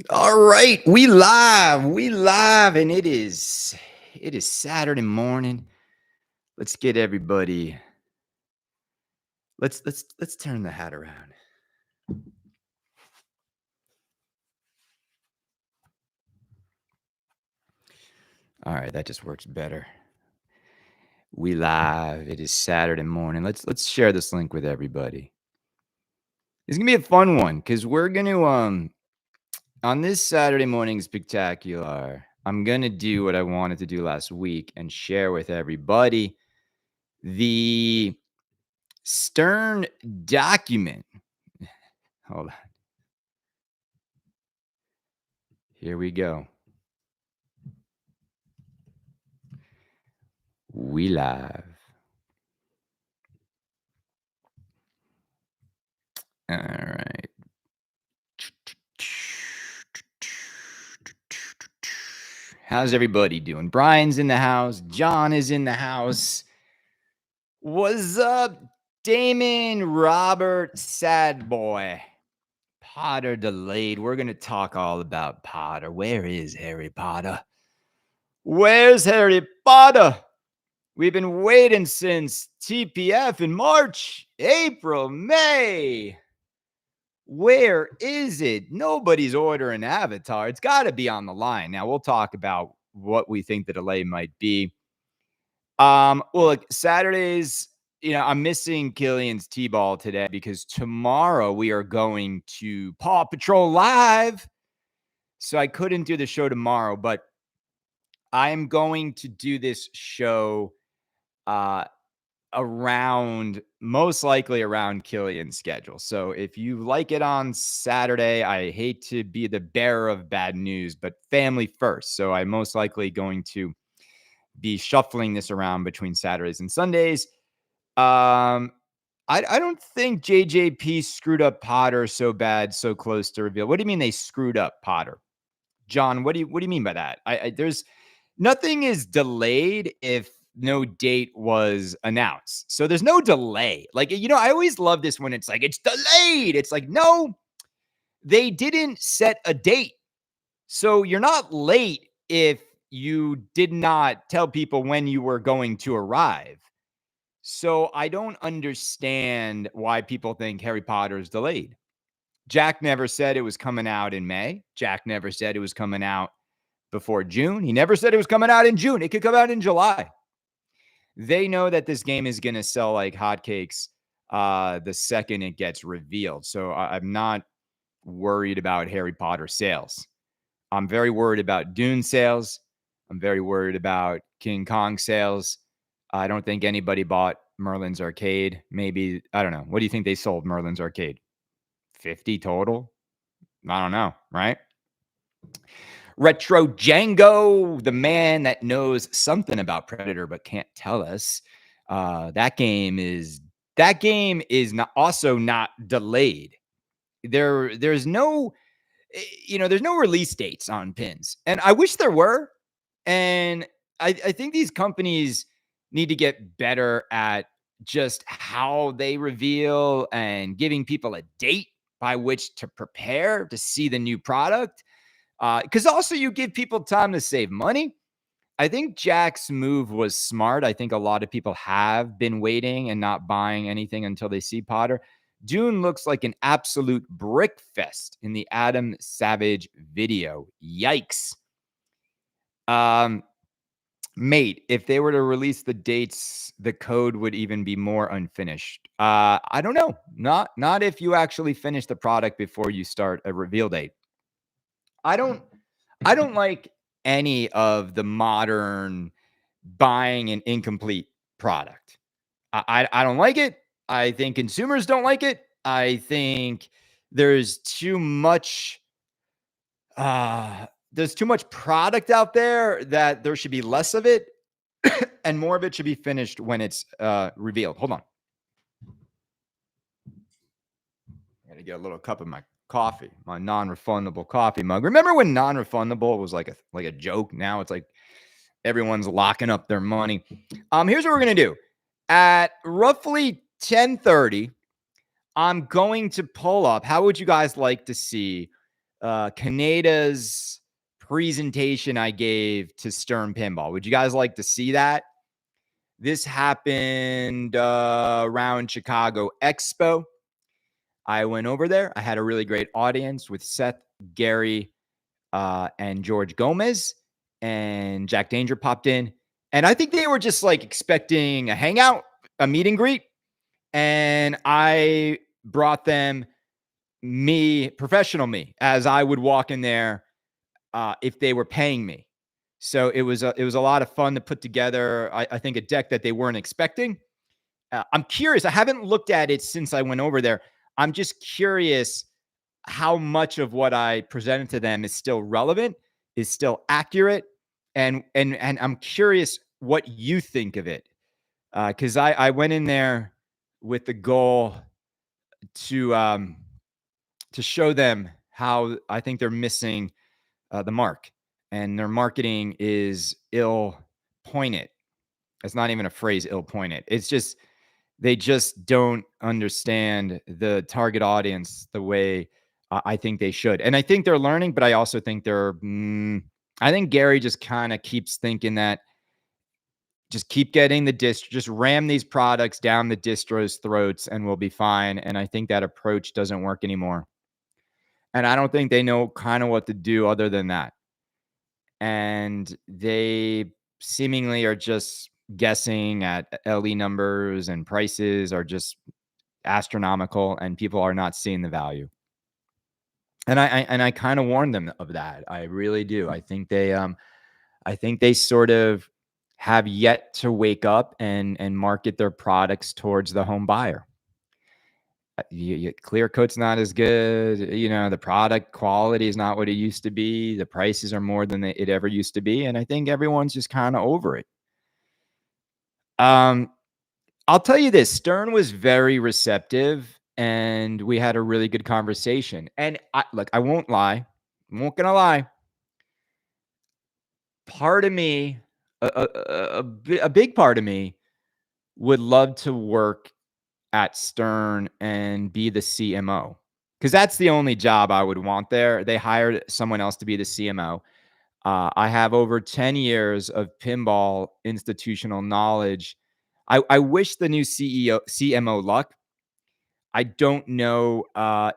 All right, we live, and it is Saturday morning. Let's get everybody. Let's turn the hat around. All right, that just works better. We live. It is Saturday morning. Let's share this link with everybody. It's gonna be a fun one because we're gonna on this Saturday morning spectacular. I'm gonna do what I wanted to do last week and share with everybody the Stern document. Hold on. Here we go. We live. All right. How's everybody doing? Brian's in the house. John is in the house. What's up, Damon, Robert, sad boy? Potter delayed. We're going to talk all about Potter. Where is Harry Potter? Where's Harry Potter? We've been waiting since TPF in March, April, May. Where is it? Nobody's ordering Avatar. It's got to be on the line. Now, we'll talk about what we think the delay might be. Well, look, Saturdays, I'm missing Killian's T-ball today because tomorrow we are going to Paw Patrol Live. So I couldn't do the show tomorrow, but I am going to do this show most likely around Killian's schedule. So if you like it on Saturday, I hate to be the bearer of bad news, but family first. So I'm most likely going to be shuffling this around between Saturdays and Sundays. I don't think JJP screwed up Potter so bad, so close to reveal. What do you mean they screwed up Potter? John, what do you mean by that? There's nothing is delayed if no date was announced. So there's no delay. Like, I always love this when it's like, it's delayed. It's like, no, they didn't set a date. So you're not late if you did not tell people when you were going to arrive. So I don't understand why people think Harry Potter is delayed. Jack never said it was coming out in May. Jack never said it was coming out before June. He never said it was coming out in June. It could come out in July. They know that this game is going to sell like hotcakes the second it gets revealed. So I'm not worried about Harry Potter sales. I'm very worried about Dune sales. I'm very worried about King Kong sales. I don't think anybody bought Merlin's Arcade. Maybe, I don't know. What do you think they sold Merlin's Arcade? 50 total? I don't know, right? Retro Django, the man that knows something about Predator but can't tell us. That game is not delayed. There's no release dates on pins, and I wish there were. And I think these companies need to get better at just how they reveal and giving people a date by which to prepare to see the new product. Because also you give people time to save money. I think Jack's move was smart. I think a lot of people have been waiting and not buying anything until they see Potter. Dune looks like an absolute brick fest in the Adam Savage video. Yikes. Mate, if they were to release the dates, the code would even be more unfinished. I don't know. Not if you actually finish the product before you start a reveal date. I don't like any of the modern buying an incomplete product. I don't like it. I think consumers don't like it. I think there's too much product out there that there should be less of it and more of it should be finished when it's revealed. Hold on. I got to get a little cup of my coffee, my non-refundable coffee mug. Remember when non-refundable was like a joke? Now it's like everyone's locking up their money. Here's what we're going to do. At roughly 10:30, I'm going to pull up. How would you guys like to see Kaneda's presentation I gave to Stern Pinball. Would you guys like to see that? This happened around Chicago Expo. I went over there. I had a really great audience with Seth, Gary, and George Gomez, and Jack Danger popped in. And I think they were just like expecting a hangout, a meet and greet. And I brought them me, professional me, as I would walk in there if they were paying me. So it was a lot of fun to put together. I think a deck that they weren't expecting. I'm curious. I haven't looked at it since I went over there. I'm just curious how much of what I presented to them is still relevant, is still accurate, and I'm curious what you think of it, because I went in there with the goal to show them how I think they're missing the mark, and their marketing is ill pointed. It's not even a phrase, ill pointed. It's just they just don't understand the target audience the way I think they should. And I think they're learning, but I also think I think Gary just kind of keeps thinking that just keep getting the just ram these products down the distro's throats and we'll be fine. And I think that approach doesn't work anymore. And I don't think they know kind of what to do other than that. And they seemingly are just guessing at LE numbers, and prices are just astronomical, and people are not seeing the value. And I kind of warned them of that. I really do. I think they sort of have yet to wake up and market their products towards the home buyer. Clear coat's not as good. The product quality is not what it used to be. The prices are more than it ever used to be. And I think everyone's just kind of over it. I'll tell you this, Stern was very receptive and we had a really good conversation. And I won't lie. I'm not going to lie. Part of me, a big part of me would love to work at Stern and be the CMO, because that's the only job I would want there. They hired someone else to be the CMO. I have over 10 years of pinball institutional knowledge. I wish the new CMO luck. I don't know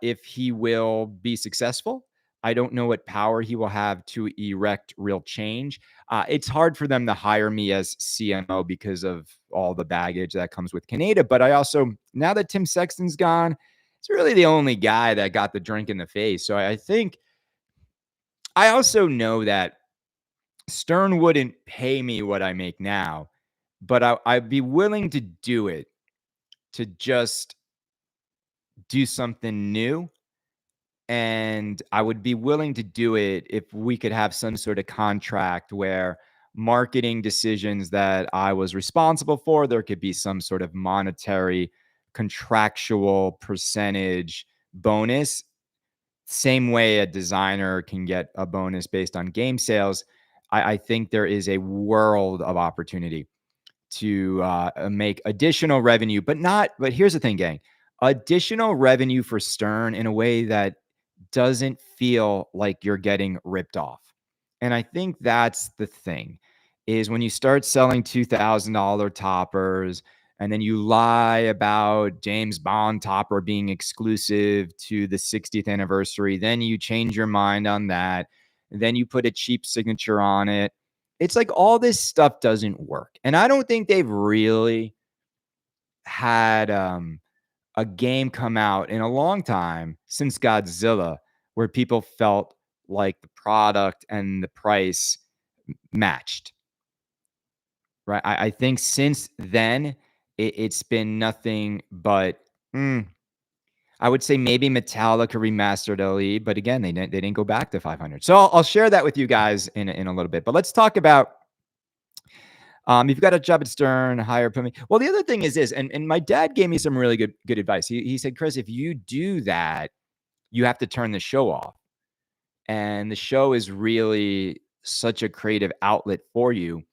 if he will be successful. I don't know what power he will have to erect real change. It's hard for them to hire me as CMO because of all the baggage that comes with Canada. But I also, now that Tim Sexton's gone, it's really the only guy that got the drink in the face. So I think I also know that Stern wouldn't pay me what I make now, but I'd be willing to do it to just do something new. And I would be willing to do it if we could have some sort of contract where marketing decisions that I was responsible for, there could be some sort of monetary contractual percentage bonus. Same way a designer can get a bonus based on game sales. I think there is a world of opportunity to make additional revenue, but here's the thing, gang, additional revenue for Stern in a way that doesn't feel like you're getting ripped off. And I think that's the thing, is when you start selling $2,000 toppers and then you lie about James Bond topper being exclusive to the 60th anniversary, then you change your mind on that, then you put a cheap signature on it. It's like all this stuff doesn't work. And I don't think they've really had a game come out in a long time since Godzilla where people felt like the product and the price matched. Right. I think since then, it's been nothing but I would say maybe Metallica remastered LE, but again, they didn't go back to 500. So I'll share that with you guys in a little bit. But let's talk about you've got a job at Stern, hire me. Well, the other thing is this, and my dad gave me some really good advice. He said, Chris, if you do that, you have to turn the show off. And the show is really such a creative outlet for you.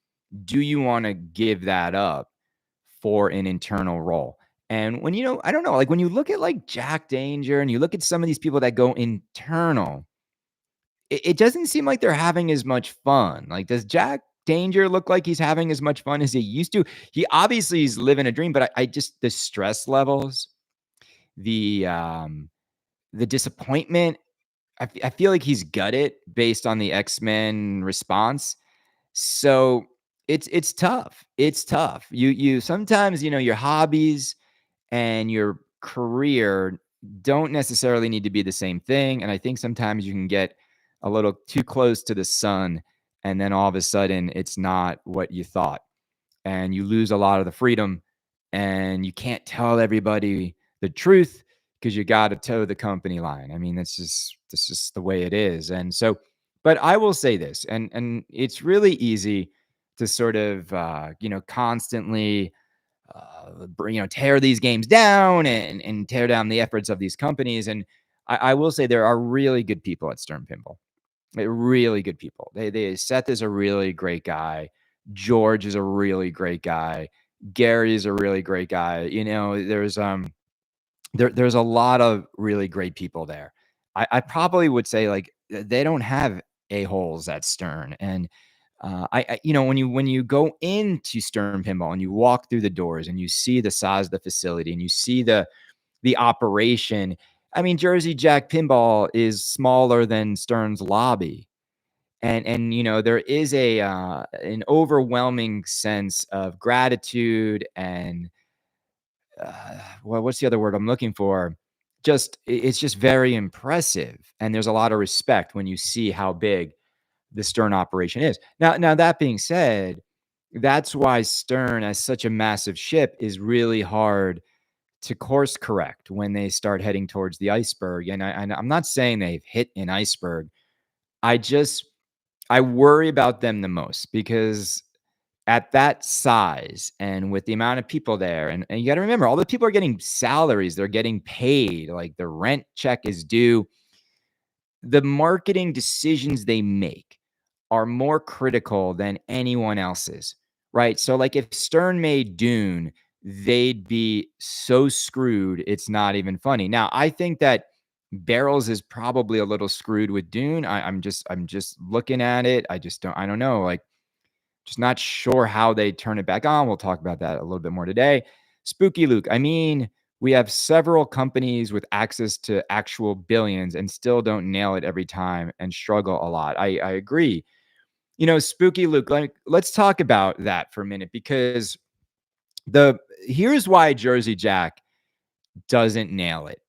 Do you want to give that up for an internal role? And when, I don't know, like when you look at like Jack Danger and you look at some of these people that go internal, it doesn't seem like they're having as much fun. Like, does Jack Danger look like he's having as much fun as he used to? He obviously is living a dream, but I just the stress levels, the the disappointment. I feel like he's gutted based on the X-Men response. So it's tough. It's tough. You sometimes, your hobbies and your career don't necessarily need to be the same thing. And I think sometimes you can get a little too close to the sun, and then all of a sudden it's not what you thought, and you lose a lot of the freedom, and you can't tell everybody the truth because you got to toe the company line. I mean, that's just the way it is. And so, but I will say this, and it's really easy to sort of constantly tear these games down and tear down the efforts of these companies. And I will say there are really good people at Stern Pinball. Really good people. Seth is a really great guy. George is a really great guy. Gary is a really great guy. There's a lot of really great people there. I probably would say, like, they don't have a-holes at Stern. And when you go into Stern Pinball and you walk through the doors and you see the size of the facility and you see the operation, I mean, Jersey Jack Pinball is smaller than Stern's lobby. And there is an overwhelming sense of gratitude and what's the other word I'm looking for? It's just very impressive, and there's a lot of respect when you see how big the Stern operation is. Now that being said, that's why Stern, as such a massive ship, is really hard to course correct when they start heading towards the iceberg. And I'm not saying they've hit an iceberg. I just I worry about them the most because at that size and with the amount of people there, and you got to remember, all the people are getting salaries, they're getting paid, like the rent check is due. The marketing decisions they make are more critical than anyone else's, right? So, like, if Stern made Dune, they'd be so screwed, it's not even funny. Now, I think that Barrels is probably a little screwed with Dune. I'm just looking at it. I don't know. Like, just not sure how they turn it back on. We'll talk about that a little bit more today. Spooky Luke. I mean, we have several companies with access to actual billions and still don't nail it every time and struggle a lot. I agree. Spooky Luke, let's talk about that for a minute, because here's why Jersey Jack doesn't nail it.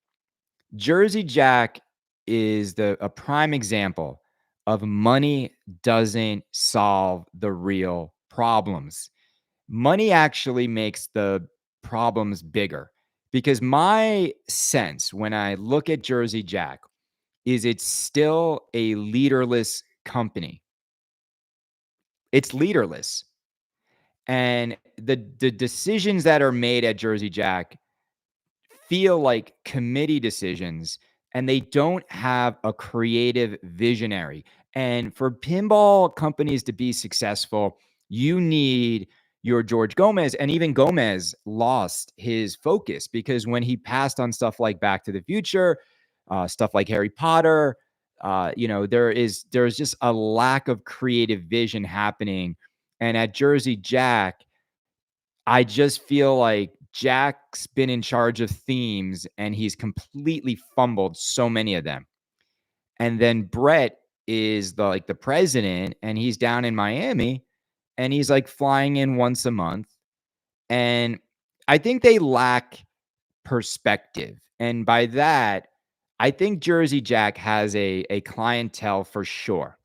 Jersey Jack is a prime example of money doesn't solve the real problems. Money actually makes the problems bigger, because my sense when I look at Jersey Jack is it's still a leaderless company. It's leaderless. And the decisions that are made at Jersey Jack feel like committee decisions, and they don't have a creative visionary. And for pinball companies to be successful, you need your George Gomez. And even Gomez lost his focus, because when he passed on stuff like Back to the Future, stuff like Harry Potter, there's just a lack of creative vision happening. And at Jersey Jack, I just feel like Jack's been in charge of themes and he's completely fumbled so many of them. And then Brett is the president, and he's down in Miami, and he's like flying in once a month. And I think they lack perspective. And by that, I think Jersey Jack has a clientele for sure.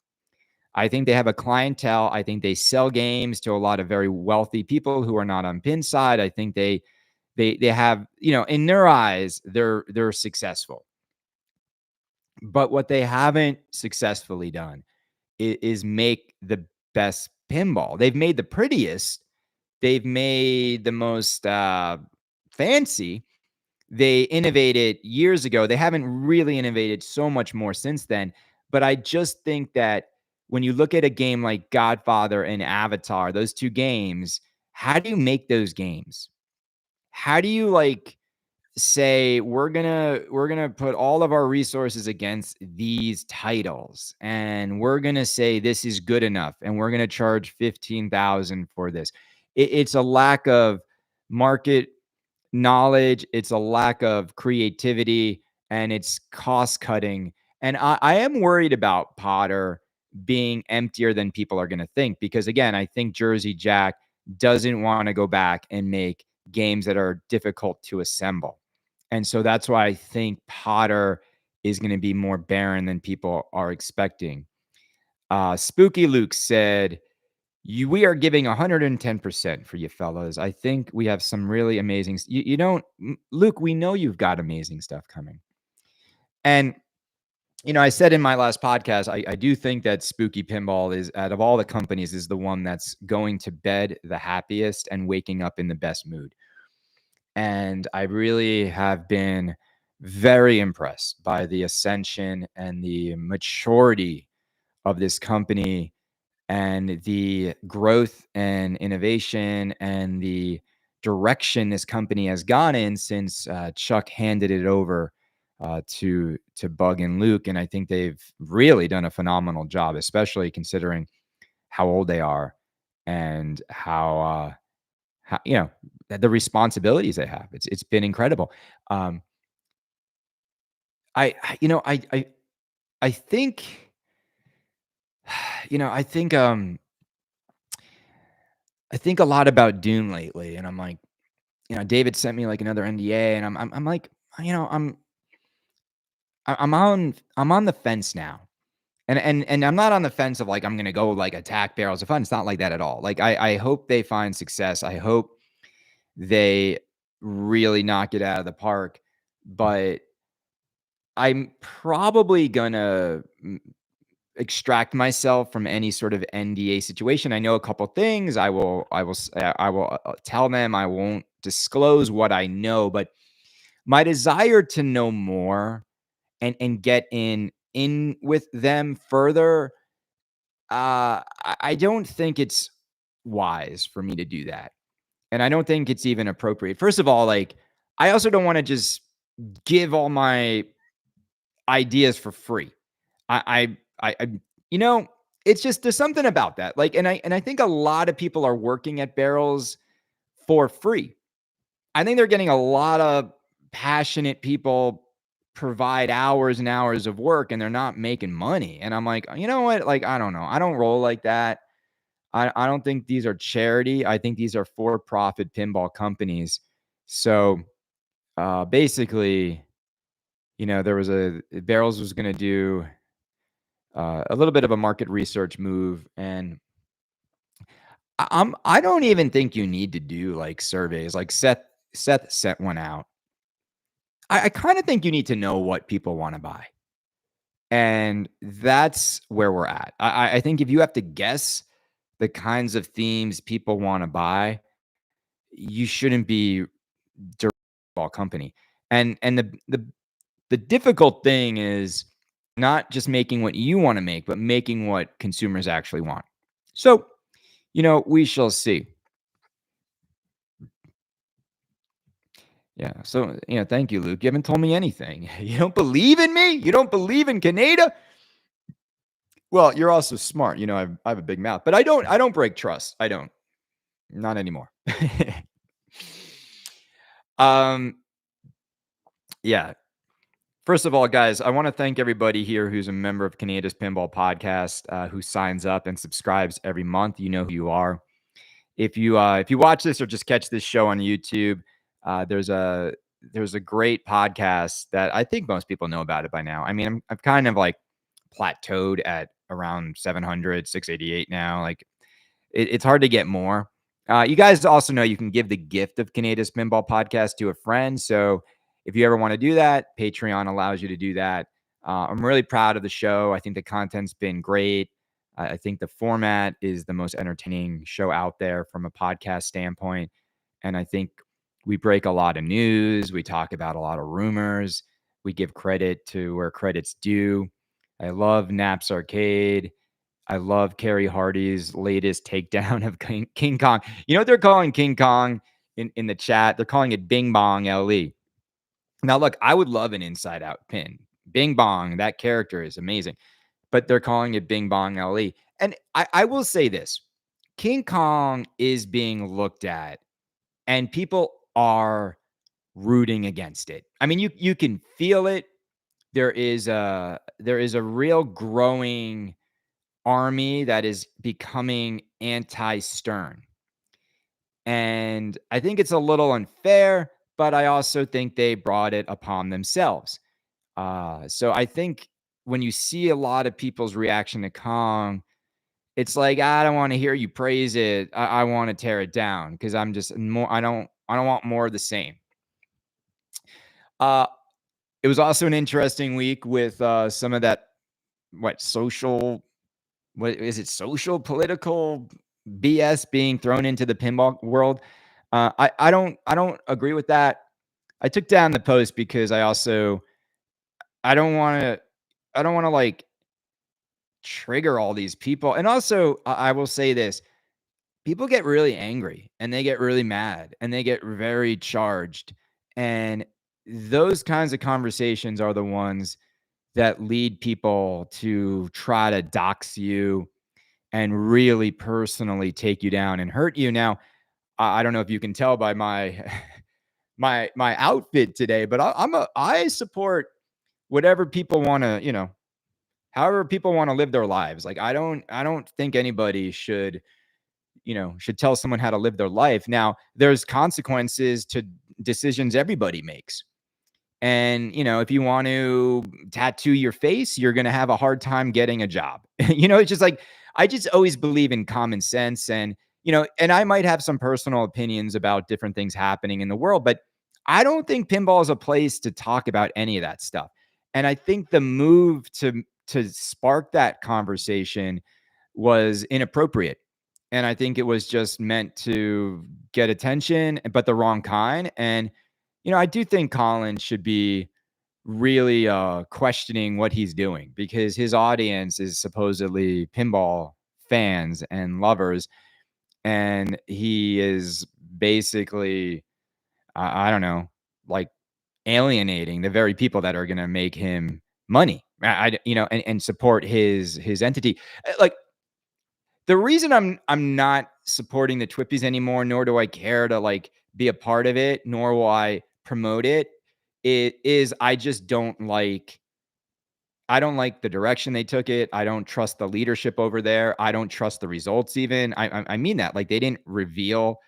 I think they have a clientele. I think they sell games to a lot of very wealthy people who are not on pin side. I think they have, in their eyes, they're successful. But what they haven't successfully done is make the best pinball. They've made the prettiest. They've made the most fancy. They innovated years ago. They haven't really innovated so much more since then. But I just think that when you look at a game like Godfather and Avatar, those two games, how do you make those games? How do you say we're gonna put all of our resources against these titles, and we're gonna say this is good enough, and we're gonna charge 15,000 for this. It's a lack of market knowledge, it's a lack of creativity, and it's cost cutting. And I am worried about Potter being emptier than people are going to think, because again, I think Jersey Jack doesn't want to go back and make games that are difficult to assemble. And so that's why I think Potter is going to be more barren than people are expecting. Spooky Luke said, we are giving 110% for you fellas. I think we have some really amazing. You don't, Luke. We know you've got amazing stuff coming. And I said in my last podcast, I do think that Spooky Pinball is, out of all the companies, is the one that's going to bed the happiest and waking up in the best mood. And I really have been very impressed by the ascension and the maturity of this company, and the growth and innovation and the direction this company has gone in since Chuck handed it over to Bug and Luke. And I think they've really done a phenomenal job, especially considering how old they are and how the responsibilities they have. It's been incredible. I think I think I think a lot about Dune lately, and I'm like, David sent me like another NDA, and I'm like, you know, I'm on the fence now. And I'm not on the fence of like I'm gonna go like attack Barrels of Fun. It's not like that at all. Like I hope they find success. I hope they really knock it out of the park. But I'm probably gonna extract myself from any sort of NDA situation. I know a couple things. I will tell them. I won't disclose what I know, but my desire to know more and get in with them further, I don't think it's wise for me to do that. And I don't think it's even appropriate. First of all, like, I also don't want to just give all my ideas for free. I you know, it's just, there's something about that. Like, and I think a lot of people are working at Barrels for free. I think they're getting a lot of passionate people provide hours and hours of work, and they're not making money. And I'm like, you know what? Like, I don't know. I don't roll like that. I don't think these are charity. I think these are for-profit pinball companies. So basically, there was Barrels was going to do a little bit of a market research move, and I don't even think you need to do like surveys. Like Seth sent one out. I kind of think you need to know what people want to buy. And that's where we're at. I think if you have to guess the kinds of themes people want to buy, you shouldn't be a ball company. And the difficult thing is not just making what you want to make, but making what consumers actually want. So, we shall see. Yeah. So, thank you, Luke. You haven't told me anything. You don't believe in me? You don't believe in Canada? Well, you're also smart. I have a big mouth, but I don't break trust. I don't. Not anymore. um, yeah. First of all, guys, I want to thank everybody here who's a member of Canada's Pinball Podcast, who signs up and subscribes every month. You know who you are. If you watch this or just catch this show on YouTube, there's a great podcast that I think most people know about it by now. I mean, I've kind of like plateaued at around 700, 688 now. Like, it's hard to get more. You guys also know you can give the gift of Canada's Pinball Podcast to a friend. So if you ever want to do that, Patreon allows you to do that. I'm really proud of the show. I think the content's been great. I think the format is the most entertaining show out there from a podcast standpoint. And I think we break a lot of news. We talk about a lot of rumors. We give credit to where credit's due. I love Naps Arcade. I love Kerry Hardy's latest takedown of King Kong. You know what they're calling King Kong in the chat? They're calling it Bing Bong LE. Now, look, I would love an Inside Out pin. Bing Bong, that character is amazing, but they're calling it Bing Bong LE. And I will say this: King Kong is being looked at, and people are rooting against it. I mean, you can feel it. There is a real growing army that is becoming anti-Stern. And I think it's a little unfair, but I also think they brought it upon themselves. So I think when you see a lot of people's reaction to Kong, it's like, I don't want to hear you praise it. I want to tear it down because I'm just more. I don't want more of the same. Uh, it was also an interesting week with some of that what is it, social political BS being thrown into the pinball world. I don't agree with that. I took down the post because I don't want to like trigger all these people. And also, I will say this: people get really angry and they get really mad and they get very charged, and those kinds of conversations are the ones that lead people to try to dox you and really personally take you down and hurt you. Now, I don't know if you can tell by my my outfit today, but I support whatever people want to, however people want to live their lives. Like I don't think anybody should tell someone how to live their life. Now, there's consequences to decisions everybody makes. And, if you want to tattoo your face, you're going to have a hard time getting a job. It's just like, I just always believe in common sense. And I might have some personal opinions about different things happening in the world, but I don't think pinball is a place to talk about any of that stuff. And I think the move to spark that conversation was inappropriate. And I think it was just meant to get attention, but the wrong kind. And I do think Collins should be really questioning what he's doing because his audience is supposedly pinball fans and lovers. And he is basically, I don't know, like alienating the very people that are going to make him money. And support his entity. Like, the reason I'm not supporting the Twippies anymore, nor do I care to like be a part of it, nor will I promote it. It is I don't like the direction they took it. I don't trust the leadership over there. I don't trust the results even. I mean that. Like, they didn't reveal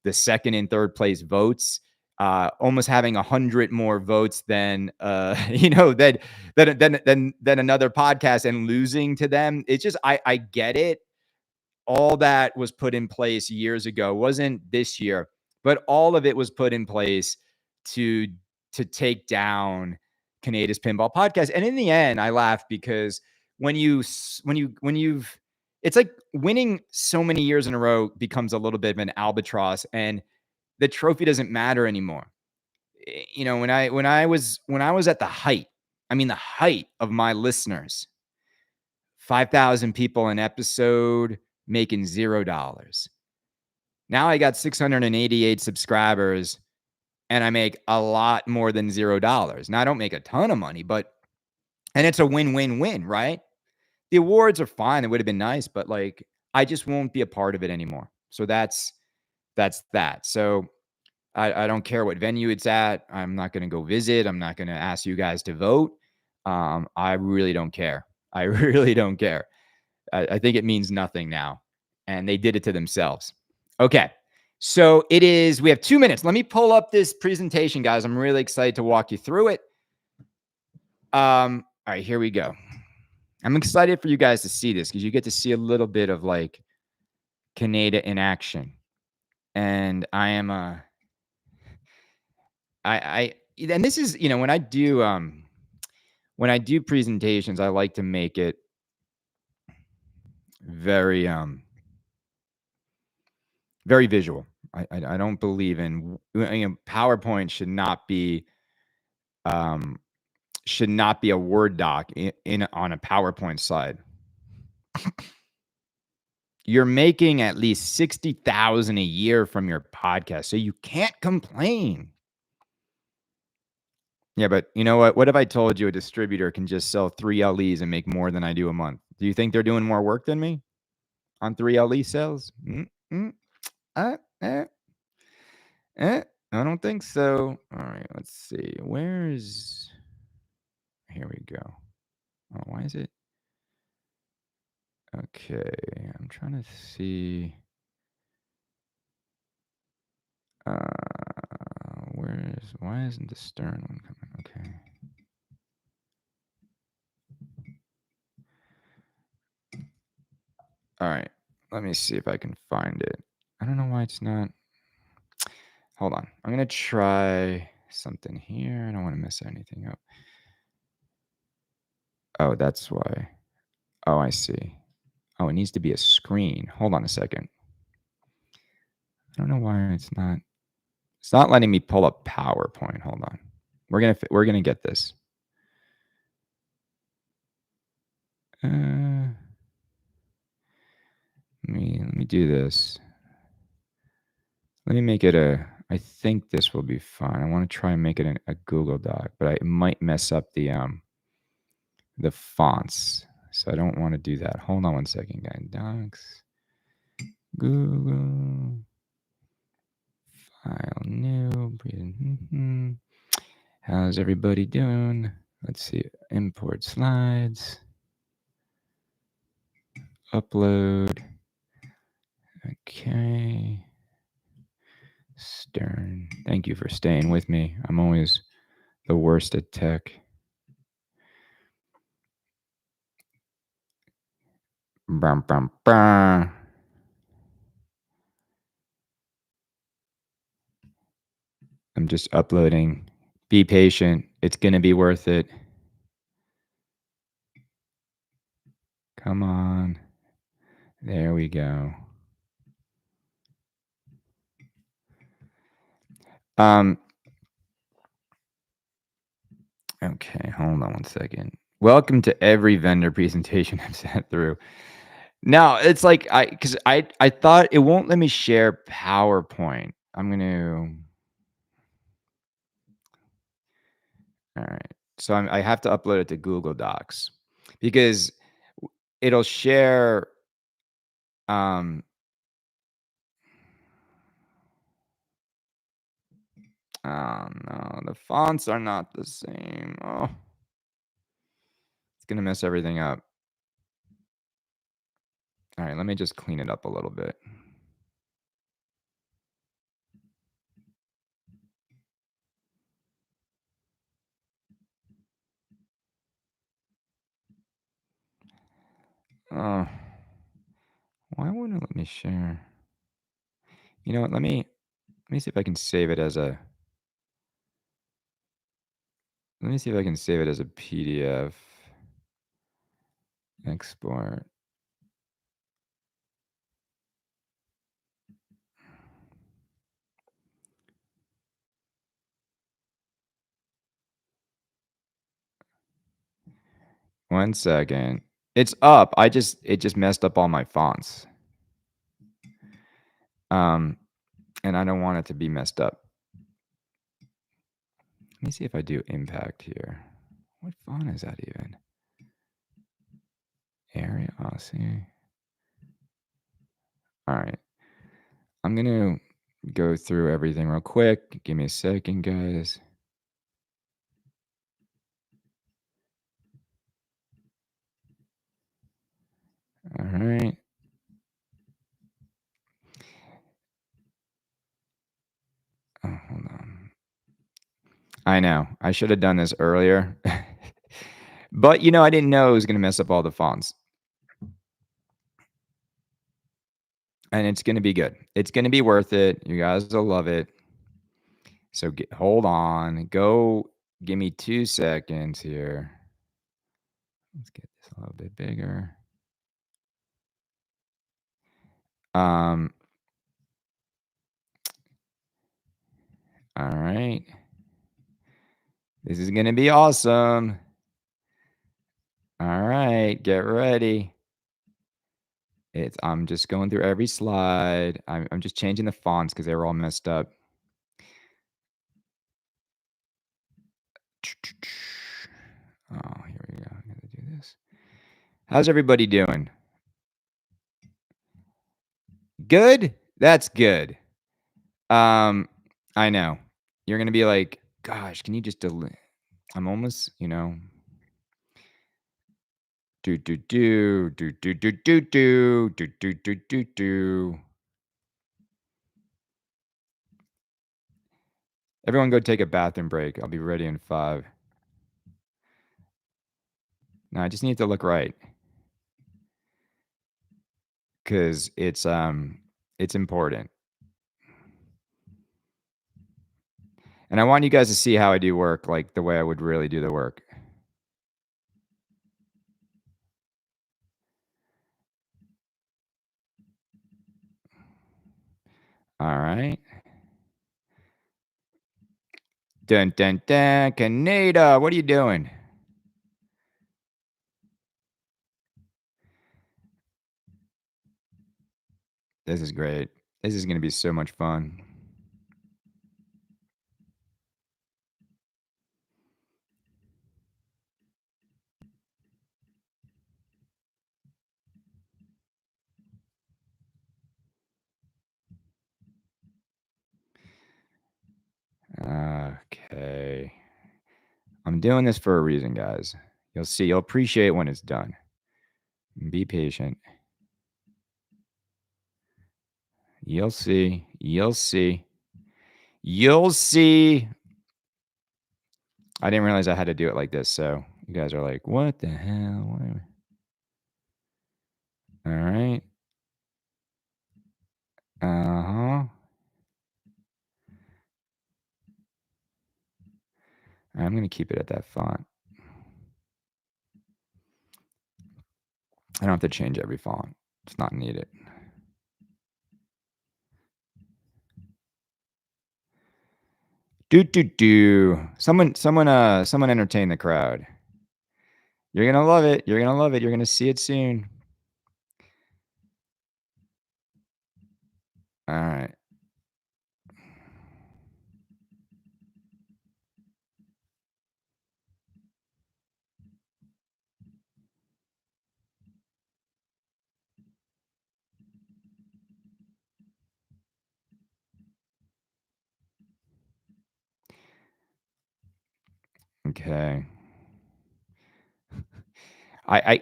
the second and third place votes. Almost having 100 more votes than than another podcast and losing to them. It's just I get it. All that was put in place years ago. Wasn't this year, but all of it was put in place to take down Canada's Pinball Podcast. And in the end, I laugh because when you've it's like winning so many years in a row becomes a little bit of an albatross, and the trophy doesn't matter anymore. When I was at the height, I mean the height of my listeners, 5,000 people an episode, making $0. Now I got 688 subscribers and I make a lot more than $0. Now I don't make a ton of money, and it's a win-win-win, right? The awards are fine. It would have been nice, but like, I just won't be a part of it anymore. So that's that. So I don't care what venue it's at. I'm not going to go visit. I'm not going to ask you guys to vote. I really don't care. I really don't care. I think it means nothing now. And they did it to themselves. Okay. So we have 2 minutes. Let me pull up this presentation, guys. I'm really excited to walk you through it. All right, here we go. I'm excited for you guys to see this because you get to see a little bit of like Canada in action. And and this is, when I do presentations, I like to make it very very visual. I don't believe in, PowerPoint should not be a Word doc in on a PowerPoint slide. You're making at least 60,000 a year from your podcast, so you can't complain. Yeah, but you know what? What if I told you a distributor can just sell 3 LEs and make more than I do a month? Do you think they're doing more work than me on 3 LE sales? Mm, uh, eh, I don't think so. All right, let's see. Where's here we go. Oh, why is it? Okay, I'm trying to see. Where's why isn't the Stern one coming? Okay. All right. Let me see if I can find it. I don't know why it's not. Hold on. I'm gonna try something here. I don't want to mess anything up. Oh, that's why. Oh, I see. Oh, it needs to be a screen. Hold on a second. I don't know why it's not. It's not letting me pull up PowerPoint. Hold on. We're gonna get this. Uh, let me do this. Let me make it a. I think this will be fine. I want to try and make it a Google Doc, but I might mess up the fonts, so I don't want to do that. Hold on one second, guys. Docs, Google, file, new. How's everybody doing? Let's see. Import slides. Upload. Okay. Stern. Thank you for staying with me. I'm always the worst at tech. Bum, bum, bum. I'm just uploading. Be patient. It's going to be worth it. Come on. There we go. Okay, hold on one second. Welcome to every vendor presentation I've sat through. Now, it's like because I thought it won't let me share PowerPoint. I'm gonna all right. So I have to upload it to Google Docs because it'll share. Um, oh no, the fonts are not the same. Oh, it's gonna mess everything up. All right, let me just clean it up a little bit. Oh, why wouldn't it let me share? You know what? Let me see if I can save it as a. Let me see if I can save it as a PDF. Export. One second. It's up. It just messed up all my fonts. Um, and I don't want it to be messed up. Let me see if I do impact here. What font is that even? Area. Oh, see. All right. I'm gonna go through everything real quick. Give me a second, guys. All right. Oh, hold on. I know. I should have done this earlier. But I didn't know it was gonna mess up all the fonts. And it's gonna be good. It's gonna be worth it. You guys will love it. So hold on. Go give me 2 seconds here. Let's get this a little bit bigger. Um, all right. This is gonna be awesome. All right, get ready. I'm just going through every slide. I'm just changing the fonts because they were all messed up. Oh, here we go. I gotta do this. How's everybody doing? Good? That's good. Um, I know. You're gonna be like, gosh, can you just delete? I'm almost, do do do do do do do do do do do do do. Everyone go take a bathroom break. I'll be ready in 5. No, I just need to look right because it's important. And I want you guys to see how I do work, like the way I would really do the work. All right. Dun dun dun. Canada, what are you doing? This is great. This is gonna be so much fun. Okay. I'm doing this for a reason, guys. You'll see. You'll appreciate when it's done. Be patient. You'll see. You'll see. You'll see. I didn't realize I had to do it like this, so you guys are like, "What the hell?" All right. Uh-huh. I'm gonna keep it at that font. I don't have to change every font. It's not needed. Do do do. Someone entertain the crowd. You're gonna love it. You're gonna love it. You're gonna see it soon. All right. Okay. I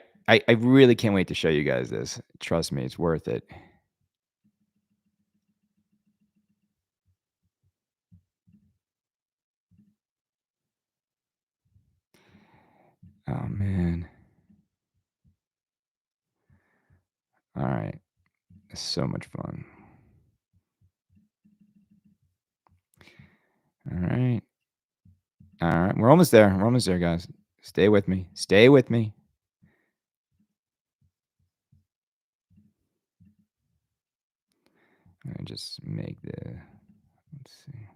really can't wait to show you guys this. Trust me, it's worth it. Oh man. All right. It's so much fun. All right. All right. We're almost there. We're almost there, guys. Stay with me. Stay with me. I just make the let's see.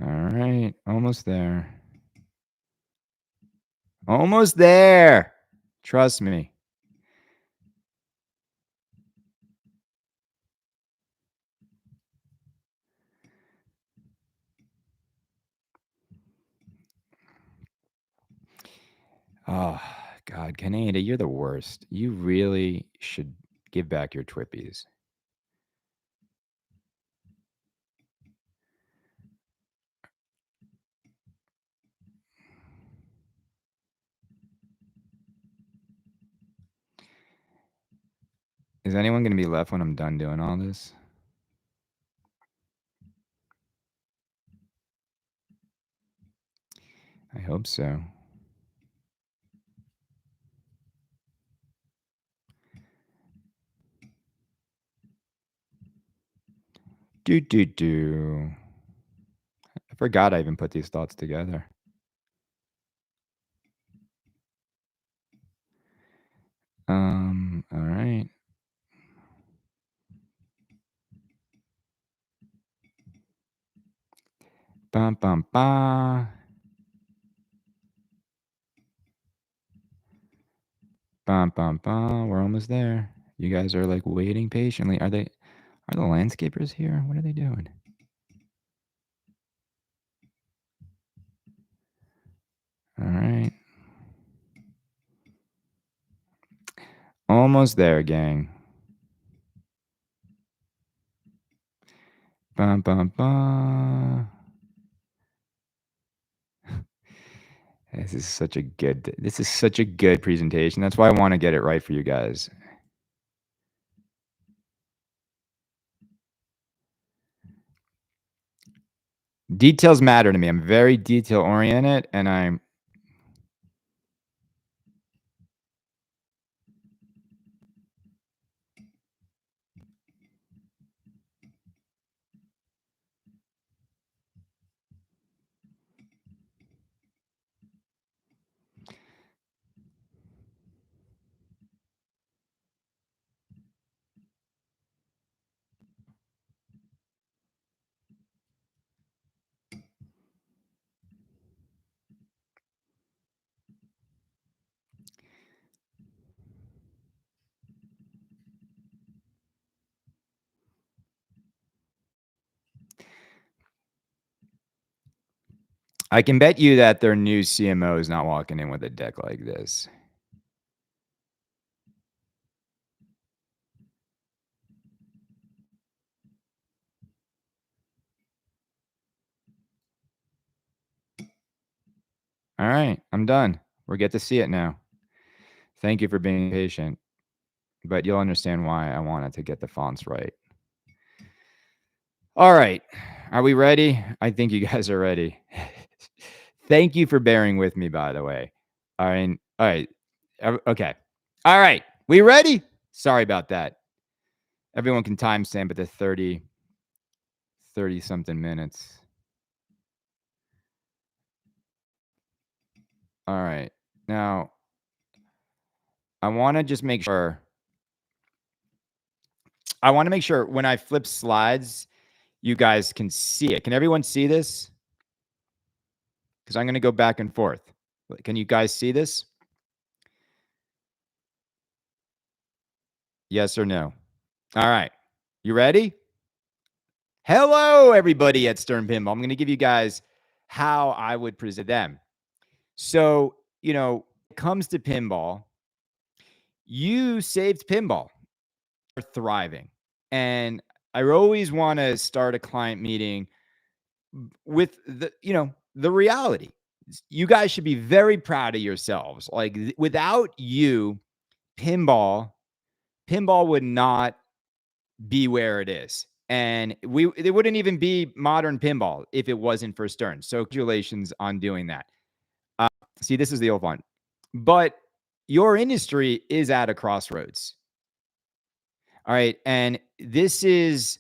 All right. Almost there. Almost there. Trust me. Oh, God, Canada, you're the worst. You really should give back your Twippies. Is anyone going to be left when I'm done doing all this? I hope so. Do do do. I forgot I even put these thoughts together. All right. Bum, bum, ba. Bum, bum, bum. We're almost there. You guys are like waiting patiently. Are the landscapers here? What are they doing? All right. Almost there, gang. Bum, bum, bum. This is such a good presentation. That's why I want to get it right for you guys. Details matter to me. I'm very detail oriented and I can bet you that their new CMO is not walking in with a deck like this. All right, I'm done. We get to see it now. Thank you for being patient, but you'll understand why I wanted to get the fonts right. All right. Are we ready? I think you guys are ready. Thank you for bearing with me, by the way. All right. All right. Okay. All right. We ready? Sorry about that. Everyone can timestamp it to 30 something minutes. All right. Now, I want to just make sure. I want to make sure when I flip slides, you guys can see it. Can everyone see this? Because I'm going to go back and forth. Can you guys see this? Yes or no? All right. You ready? Hello, everybody at Stern Pinball. I'm going to give you guys how I would present them. So, when it comes to pinball, you saved pinball. Are thriving. And I always want to start a client meeting with the reality. You guys should be very proud of yourselves. Like without you, pinball would not be where it is. And it wouldn't even be modern pinball if it wasn't for Stern. So congratulations on doing that. See, this is the old one. But your industry is at a crossroads. All right. And this is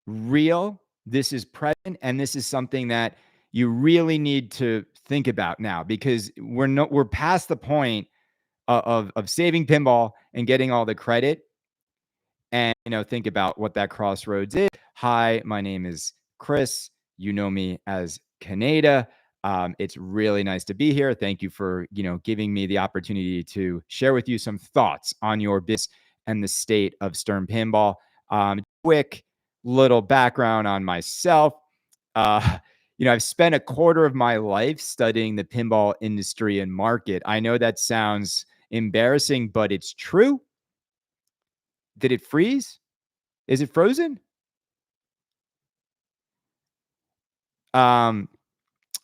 real. This is present. And this is something that you really need to think about now because we're past the point of saving pinball and getting all the credit. And think about what that crossroads is. Hi, my name is Chris. You know me as Canada. It's really nice to be here. Thank you for giving me the opportunity to share with you some thoughts on your business and the state of Stern Pinball. Quick little background on myself. I've spent a quarter of my life studying the pinball industry and market. I know that sounds embarrassing, but it's true. Did it freeze? Is it frozen? Um,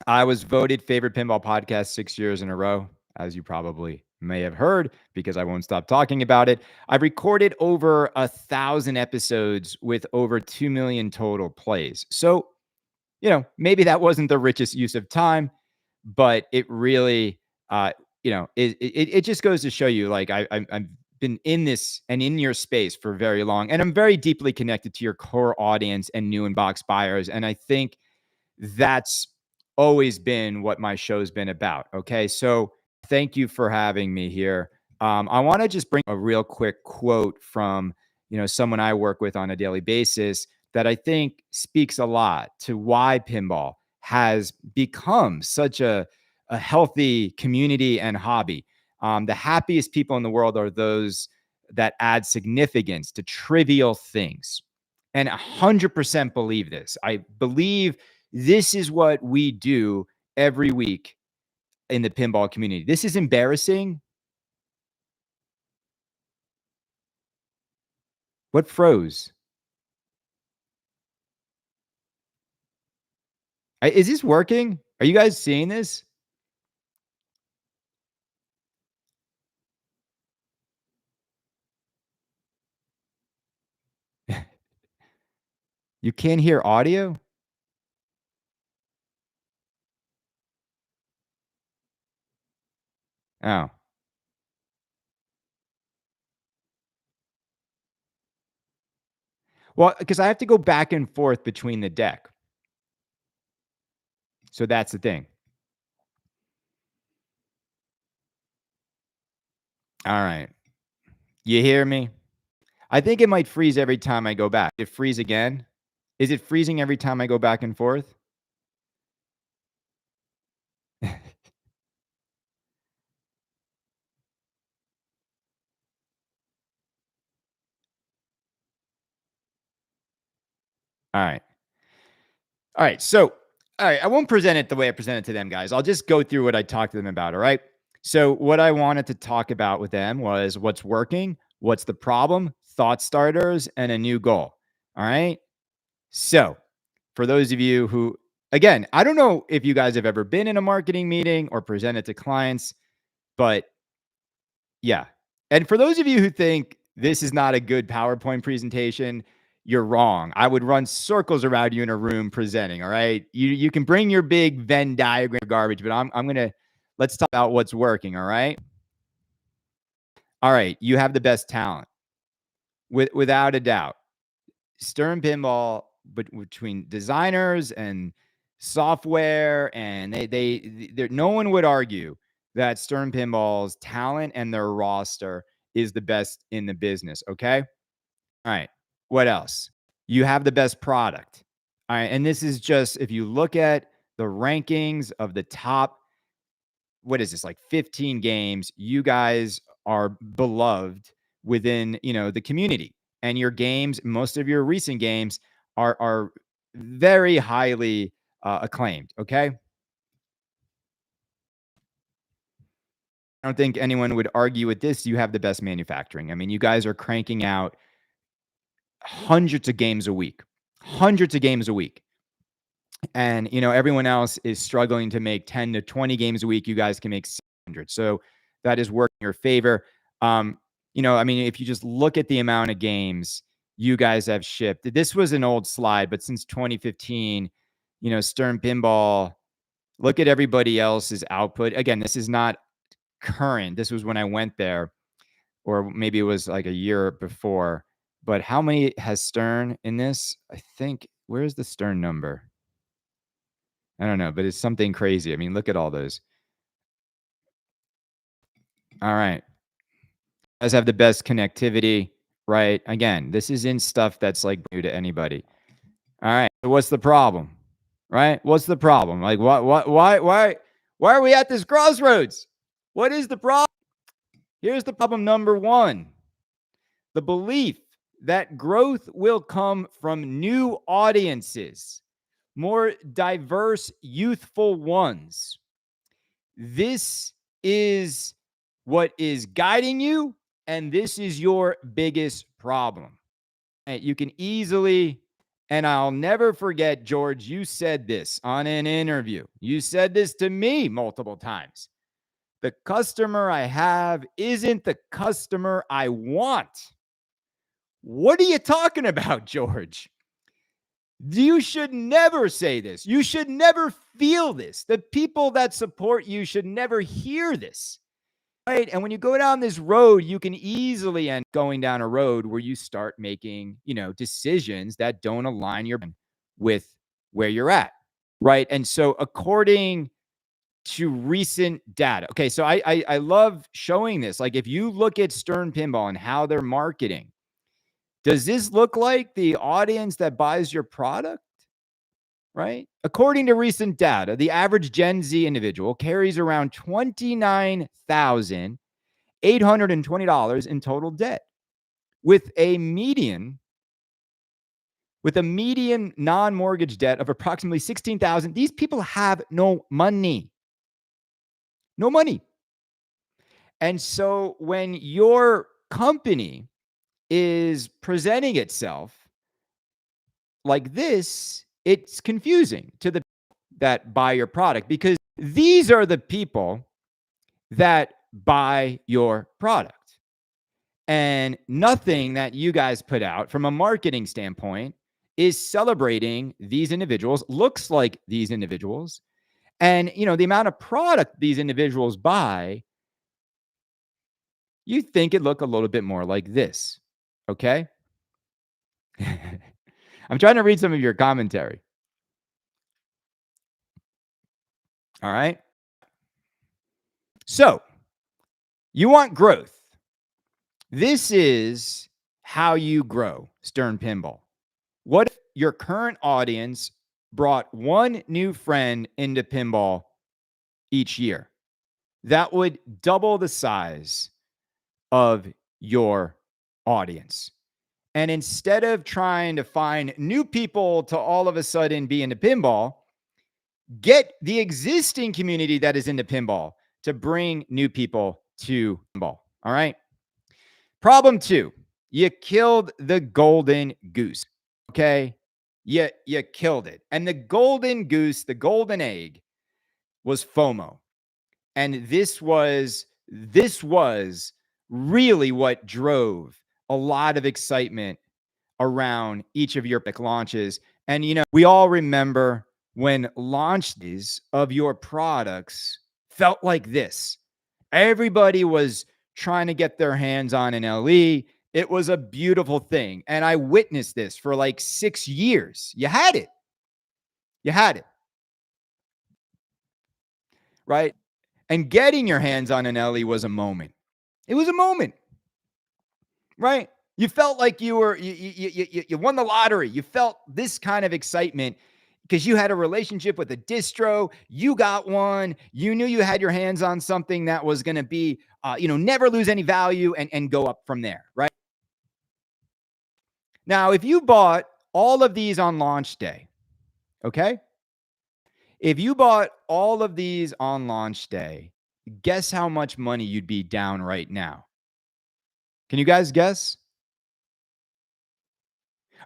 I was voted favorite pinball podcast 6 years in a row, as you probably may have heard, because I won't stop talking about it. I've recorded over 1,000 episodes with over 2 million total plays. So, maybe that wasn't the richest use of time, but it really, it just goes to show you, like, I've been in this and in your space for very long, and I'm very deeply connected to your core audience and new inbox buyers. And I think that's always been what my show's been about. Okay. So thank you for having me here. I want to just bring a real quick quote from, someone I work with on a daily basis that I think speaks a lot to why pinball has become such a healthy community and hobby. The happiest people in the world are those that add significance to trivial things. And 100% believe this. I believe this is what we do every week in the pinball community. This is embarrassing. What froze? Is this working? Are you guys seeing this? You can't hear audio? Oh. Well, because I have to go back and forth between the deck. So that's the thing. All right. You hear me? I think it might freeze every time I go back. It freeze again? Is it freezing every time I go back and forth? All right. All right. So, all right. I won't present it the way I presented to them, guys. I'll just go through what I talked to them about. All right. So, what I wanted to talk about with them was what's working, what's the problem, thought starters, and a new goal. All right. So, for those of you who, again, I don't know if you guys have ever been in a marketing meeting or presented to clients, but yeah. And for those of you who think this is not a good PowerPoint presentation, you're wrong. I would run circles around you in a room presenting. All right. You can bring your big Venn diagram garbage, but I'm gonna let's talk about what's working. All right. All right. You have the best talent. Without a doubt. Stern Pinball, but between designers and software, and no one would argue that Stern Pinball's talent and their roster is the best in the business. Okay. All right. What else? You have the best product. All right. And this is just if you look at the rankings of the top, what is this, like 15 games, you guys are beloved within, the community. And your games, most of your recent games are very highly acclaimed. Okay. I don't think anyone would argue with this. You have the best manufacturing. I mean, you guys are cranking out hundreds of games a week, hundreds of games a week. And, everyone else is struggling to make 10 to 20 games a week. You guys can make 600. So that is working in your favor. I mean, if you just look at the amount of games you guys have shipped, this was an old slide, but since 2015, Stern Pinball, look at everybody else's output. Again, this is not current. This was when I went there, or maybe it was like a year before. But how many has Stern in this? I think, where's the Stern number? I don't know, but it's something crazy. I mean, look at all those. All right. You guys have the best connectivity, right? Again, this isn't stuff that's like new to anybody. All right. So what's the problem? Right? What's the problem? Like why are we at this crossroads? What is the problem? Here's the problem number one. The belief that growth will come from new audiences, more diverse, youthful ones. This is what is guiding you, and this is your biggest problem. And you can easily, and I'll never forget, George, you said this on an interview. You said this to me multiple times. The customer I have isn't the customer I want. What are you talking about, George? You should never say this. You should never feel this. The people that support you should never hear this. Right. And when you go down this road, you can easily end going down a road where you start making, decisions that don't align your with where you're at. Right. And so according to recent data, okay, so I love showing this. Like if you look at Stern Pinball and how they're marketing, does this look like the audience that buys your product? right? According to recent data, the average Gen Z individual carries around $29,820 in total debt, with a median non-mortgage debt of approximately 16,000. These people have no money. No money. And so when your company is presenting itself like this, it's confusing to the that buy your product, because these are the people that buy your product. And nothing that you guys put out from a marketing standpoint is celebrating these individuals, looks like these individuals. And, the amount of product these individuals buy, you think it look a little bit more like this. Okay. I'm trying to read some of your commentary. All right. So you want growth. This is how you grow Stern Pinball. What if your current audience brought one new friend into pinball each year? That would double the size of your audience. And instead of trying to find new people to all of a sudden be into pinball, get the existing community that is into pinball to bring new people to pinball. All right. Problem 2, you killed the golden goose. Okay. You killed it. And the golden goose, the golden egg, was FOMO. And this was really what drove a lot of excitement around each of your launches. And we all remember when launches of your products felt like this. Everybody was trying to get their hands on an LE. It was a beautiful thing. And I witnessed this for like 6 years. You had it. You had it. Right? And getting your hands on an LE was a moment. It was a moment. Right? You felt like you won the lottery. You felt this kind of excitement because you had a relationship with a distro. You got one. You knew you had your hands on something that was going to be, never lose any value and go up from there. Right? Now, if you bought all of these on launch day, okay? If you bought all of these on launch day, guess how much money you'd be down right now? Can you guys guess?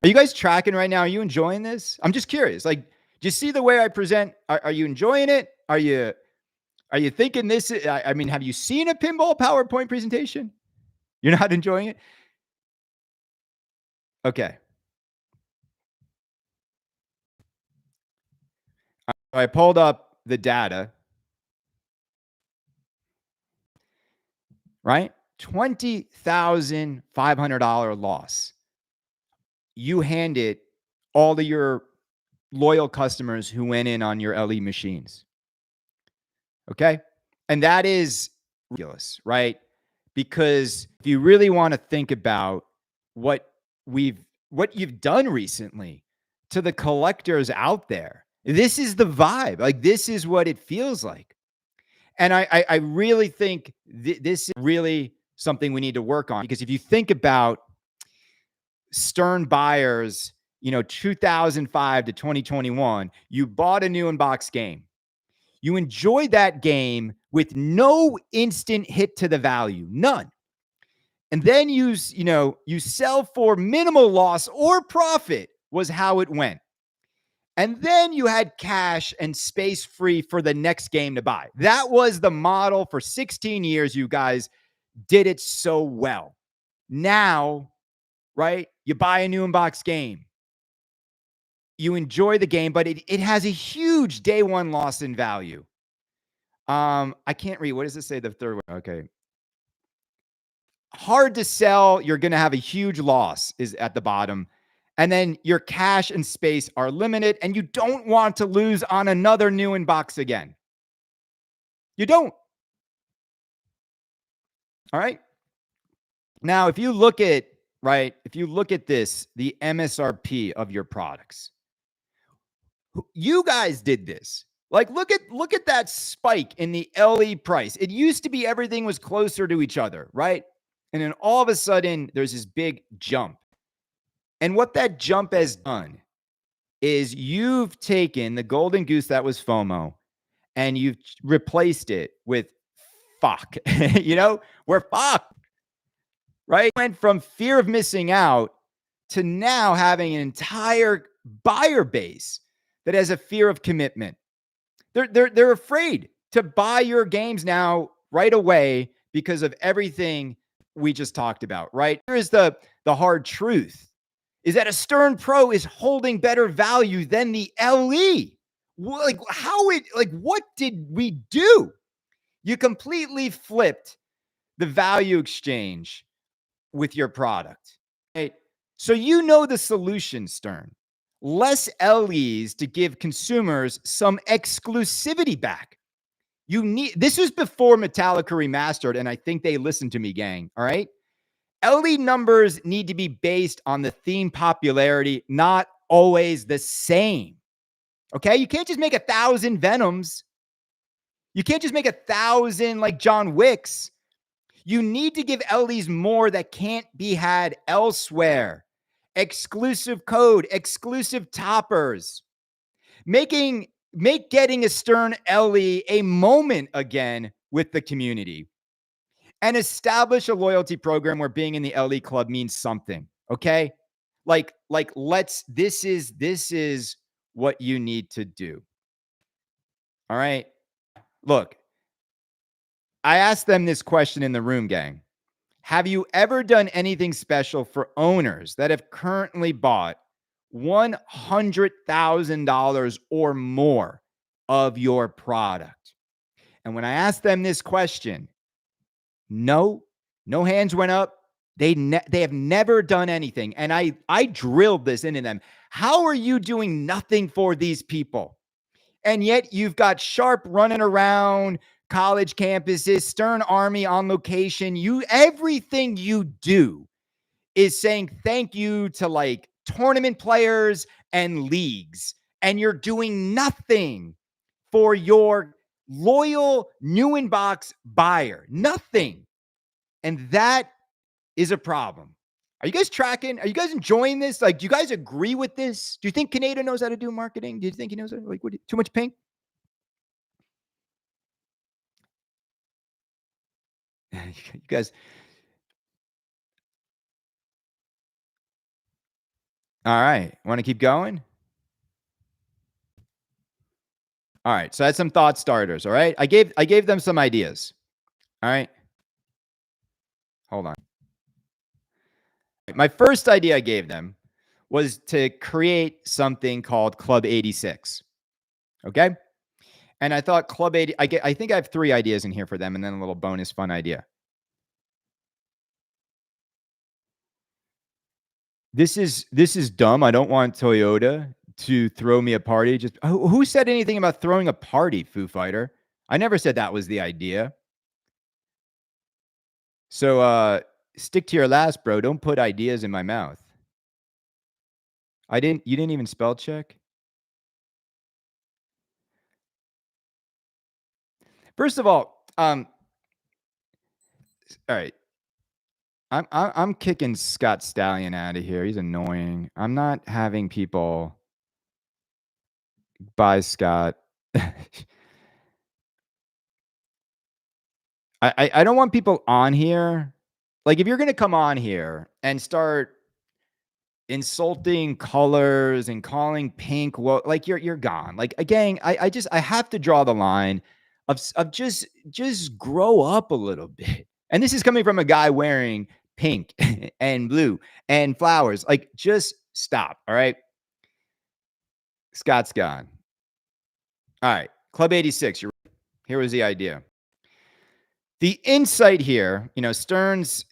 Are you guys tracking right now? Are you enjoying this? I'm just curious. Like, do you see the way I present? Are you enjoying it? Are you thinking this? I mean, have you seen a pinball PowerPoint presentation? You're not enjoying it? Okay. I pulled up the data, right? $20,500 loss. You hand it all of your loyal customers who went in on your LE machines. Okay. And that is ridiculous, right? Because if you really want to think about what you've done recently to the collectors out there, this is the vibe. Like, this is what it feels like. And I really think this is really something we need to work on, because if you think about Stern buyers, 2005 to 2021, you bought a new in-box game. You enjoyed that game with no instant hit to the value, none. And then you sell for minimal loss or profit was how it went. And then you had cash and space free for the next game to buy. That was the model for 16 years. You guys did it so well. Now, right, you buy a new in-box game. You enjoy the game, but it has a huge day one loss in value. I can't read. What does it say? The third one. Okay. Hard to sell. You're going to have a huge loss is at the bottom. And then your cash and space are limited, and you don't want to lose on another new in-box again. You don't. All right. Now, if you look at this, the MSRP of your products, You guys did this. Like, look at that spike in the LE price. It used to be everything was closer to each other, right? And then all of a sudden, there's this big jump. And what that jump has done is you've taken the golden goose that was FOMO and you've replaced it with fuck. We're fucked, right? Went from fear of missing out to now having an entire buyer base that has a fear of commitment. They're afraid to buy your games now right away because of everything we just talked about, right? Here's the hard truth is that a Stern Pro is holding better value than the LE. What did we do? You completely flipped the value exchange with your product. Right? So you know the solution, Stern. Less LEs to give consumers some exclusivity back. This was before Metallica Remastered, and I think they listened to me, gang. All right. LE numbers need to be based on the theme popularity, not always the same. Okay. You can't just make 1,000 Venoms. You can't just make 1,000 like John Wicks. You need to give LEs more that can't be had elsewhere. Exclusive code, exclusive toppers. Make getting a Stern LE a moment again with the community. And establish a loyalty program where being in the LE club means something. Okay? This is what you need to do. All right. Look, I asked them this question in the room, gang. Have you ever done anything special for owners that have currently bought $100,000 or more of your product? And when I asked them this question, no hands went up. They have never done anything. And I drilled this into them. How are you doing nothing for these people? And yet you've got Sharp running around college campuses, Stern Army on location. Everything you do is saying thank you to like tournament players and leagues. And you're doing nothing for your loyal new inbox buyer. Nothing. And that is a problem. Are you guys tracking? Are you guys enjoying this? Like, do you guys agree with this? Do you think Kaneda knows how to do marketing? Do you think he knows too much pink? You guys. All right. Want to keep going? All right. So I had some thought starters. All right. I gave them some ideas. All right. Hold on. My first idea I gave them was to create something called Club 86. Okay. And I thought Club 80, I think I have 3 ideas in here for them and then a little bonus fun idea. This is dumb. I don't want Toyota to throw me a party. Just who said anything about throwing a party, Foo Fighter? I never said that was the idea. So stick to your last, bro. Don't put ideas in my mouth. You didn't even spell check? First of all right. I'm kicking Scott Stallion out of here. He's annoying. I'm not having people buy Scott. I don't want people on here. Like, if you're gonna come on here and start insulting colors and calling pink, well, like you're gone. Like, gang, I have to draw the line of just grow up a little bit. And this is coming from a guy wearing pink and blue and flowers. Like, just stop. All right. Scott's gone. All right. Club 86. Here was the idea. The insight here, Stern's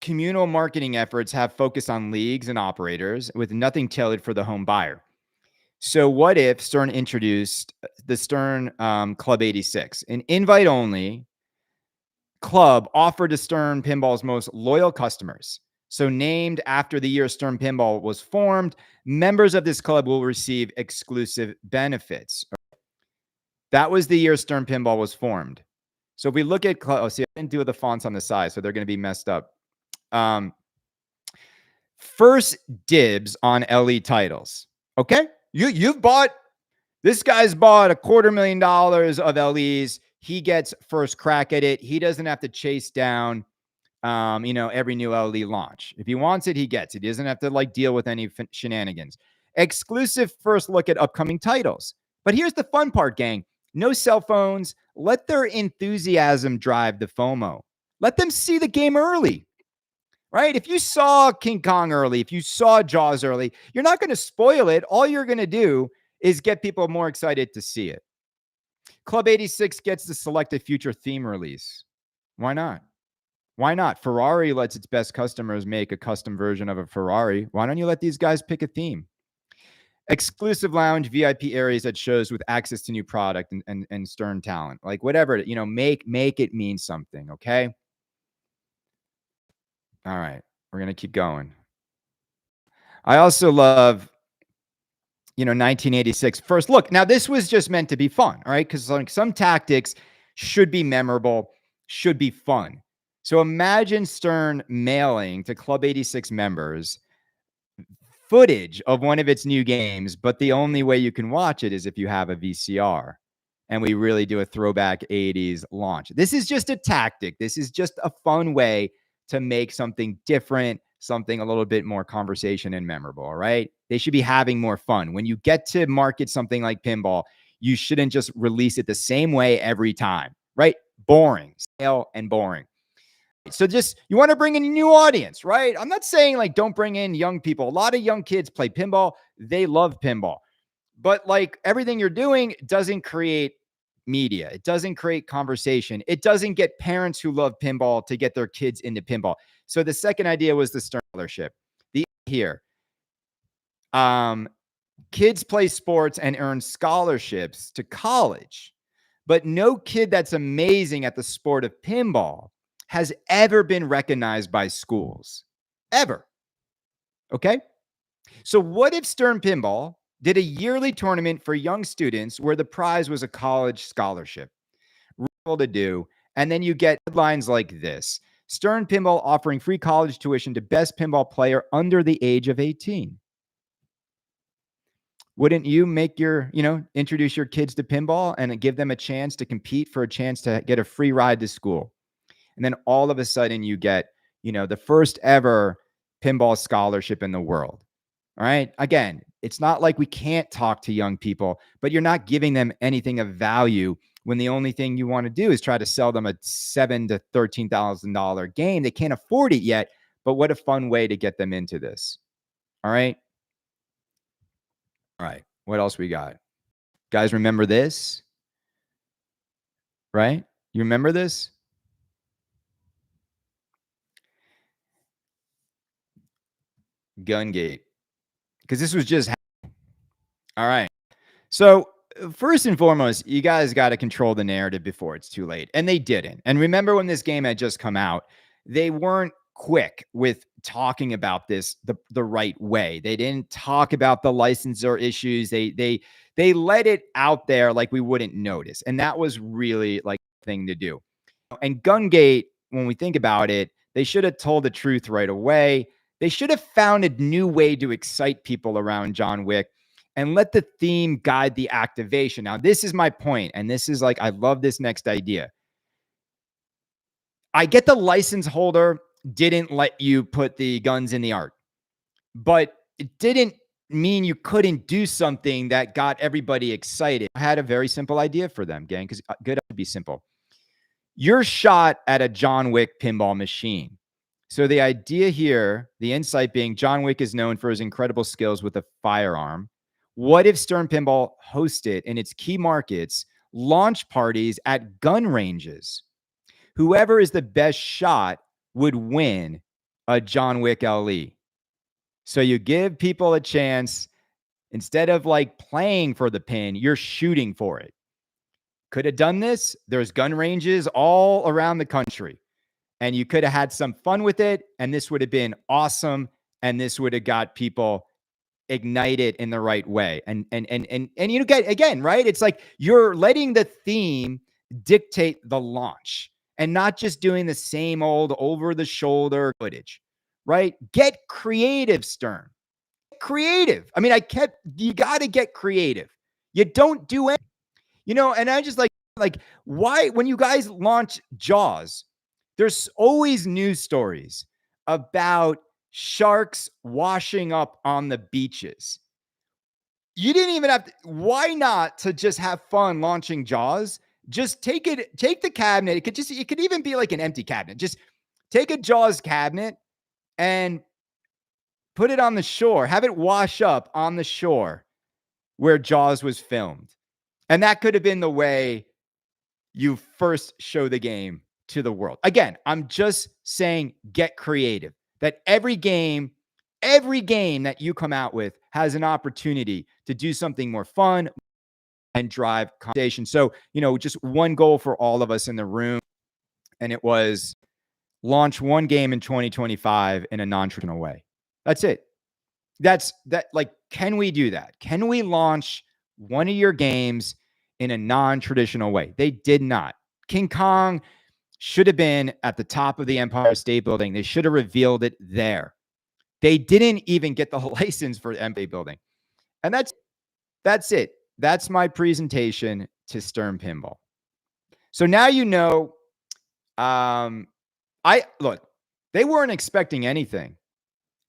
communal marketing efforts have focused on leagues and operators with nothing tailored for the home buyer. So what if Stern introduced the Stern Club 86, an invite-only club offered to Stern Pinball's most loyal customers? So, named after the year Stern Pinball was formed, members of this club will receive exclusive benefits. That was the year Stern Pinball was formed. So, if we look at, see, I didn't do the fonts on the side, so they're going to be messed up. First dibs on LE titles. Okay, you've bought. This guy's bought $250,000 of LEs. He gets first crack at it. He doesn't have to chase down every new LE launch. If he wants it, he gets it. He doesn't have to deal with any shenanigans. Exclusive first look at upcoming titles. But here's the fun part, gang. No cell phones. Let their enthusiasm drive the FOMO. Let them see the game early, right? If you saw King Kong early, if you saw Jaws early, you're not going to spoil it. All you're going to do is get people more excited to see it. Club 86 gets to select a future theme release. Why not? Why not? Ferrari lets its best customers make a custom version of a Ferrari. Why don't you let these guys pick a theme? Exclusive lounge, VIP areas at shows with access to new product and Stern talent. Whatever, make it mean something, okay? All right, we're going to keep going. I also love 1986 first look. Now, this was just meant to be fun, all right? Because some tactics should be memorable, should be fun. So imagine Stern mailing to Club 86 members footage of one of its new games, but the only way you can watch it is if you have a VCR. And we really do a throwback 80s launch. This is just a tactic. This is just a fun way to make something different, something a little bit more conversation and memorable, all right? They should be having more fun. When you get to market something like pinball, you shouldn't just release it the same way every time, right? Boring, stale, and boring. So just, you want to bring in a new audience, right? I'm not saying don't bring in young people. A lot of young kids play pinball. They love pinball. But everything you're doing doesn't create media. It doesn't create conversation. It doesn't get parents who love pinball to get their kids into pinball. So the second idea was the Stern Scholarship. Here, kids play sports and earn scholarships to college, but no kid that's amazing at the sport of pinball has ever been recognized by schools, ever. Okay? So what if Stern Pinball did a yearly tournament for young students where the prize was a college scholarship? Real to do. And then you get headlines like this: Stern Pinball offering free college tuition to best pinball player under the age of 18. Wouldn't you make introduce your kids to pinball and give them a chance to compete for a chance to get a free ride to school? And then all of a sudden you get, the first ever pinball scholarship in the world. All right. Again, it's not like we can't talk to young people, but you're not giving them anything of value when the only thing you want to do is try to sell them a $7,000 to $13,000 game. They can't afford it yet, but what a fun way to get them into this. All right. All right. What else we got? Guys, remember this? Right? You remember this? Gungate. Because this was just all right. So first and foremost, you guys got to control the narrative before it's too late. And they didn't. And remember when this game had just come out, they weren't quick with talking about this the right way. They didn't talk about the licensor issues. They let it out there like we wouldn't notice. And that was really the thing to do. And Gungate, when we think about it, they should have told the truth right away. They should have found a new way to excite people around John Wick and let the theme guide the activation. Now, this is my point, and this is I love this next idea. I get the license holder didn't let you put the guns in the art, but it didn't mean you couldn't do something that got everybody excited. I had a very simple idea for them, gang, because good to be simple. You're shot at a John Wick pinball machine. So the idea here, the insight being John Wick is known for his incredible skills with a firearm. What if Stern Pinball hosted in its key markets launch parties at gun ranges? Whoever is the best shot would win a John Wick LE. So you give people a chance. Instead of playing for the pin, you're shooting for it. Could have done this. There's gun ranges all around the country. and you could have had some fun with it, and this would have been awesome, and this would have got people ignited in the right way. And you get again, right? It's like you're letting the theme dictate the launch and not just doing the same old over the shoulder footage, right? Get creative, Stern. Creative. I mean, you got to get creative. You don't do anything, and I just like why when you guys launch Jaws, there's always news stories about sharks washing up on the beaches. You didn't even have to, why not to just have fun launching Jaws? Just take the cabinet. It could even be like an empty cabinet. Just take a Jaws cabinet and put it on the shore. Have it wash up on the shore where Jaws was filmed. And that could have been the way you first show the game to the world. Again, I'm just saying get creative. That every game that you come out with has an opportunity to do something more fun and drive conversation. So, just one goal for all of us in the room, and it was launch one game in 2025 in a non-traditional way. That's it. Like, can we do that? Can we launch one of your games in a non-traditional way? They did not. King Kong should have been at the top of the Empire State Building. They should have revealed it there. They didn't even get the license for the Empire State Building. And that's it. That's my presentation to Stern Pinball. So now look, they weren't expecting anything.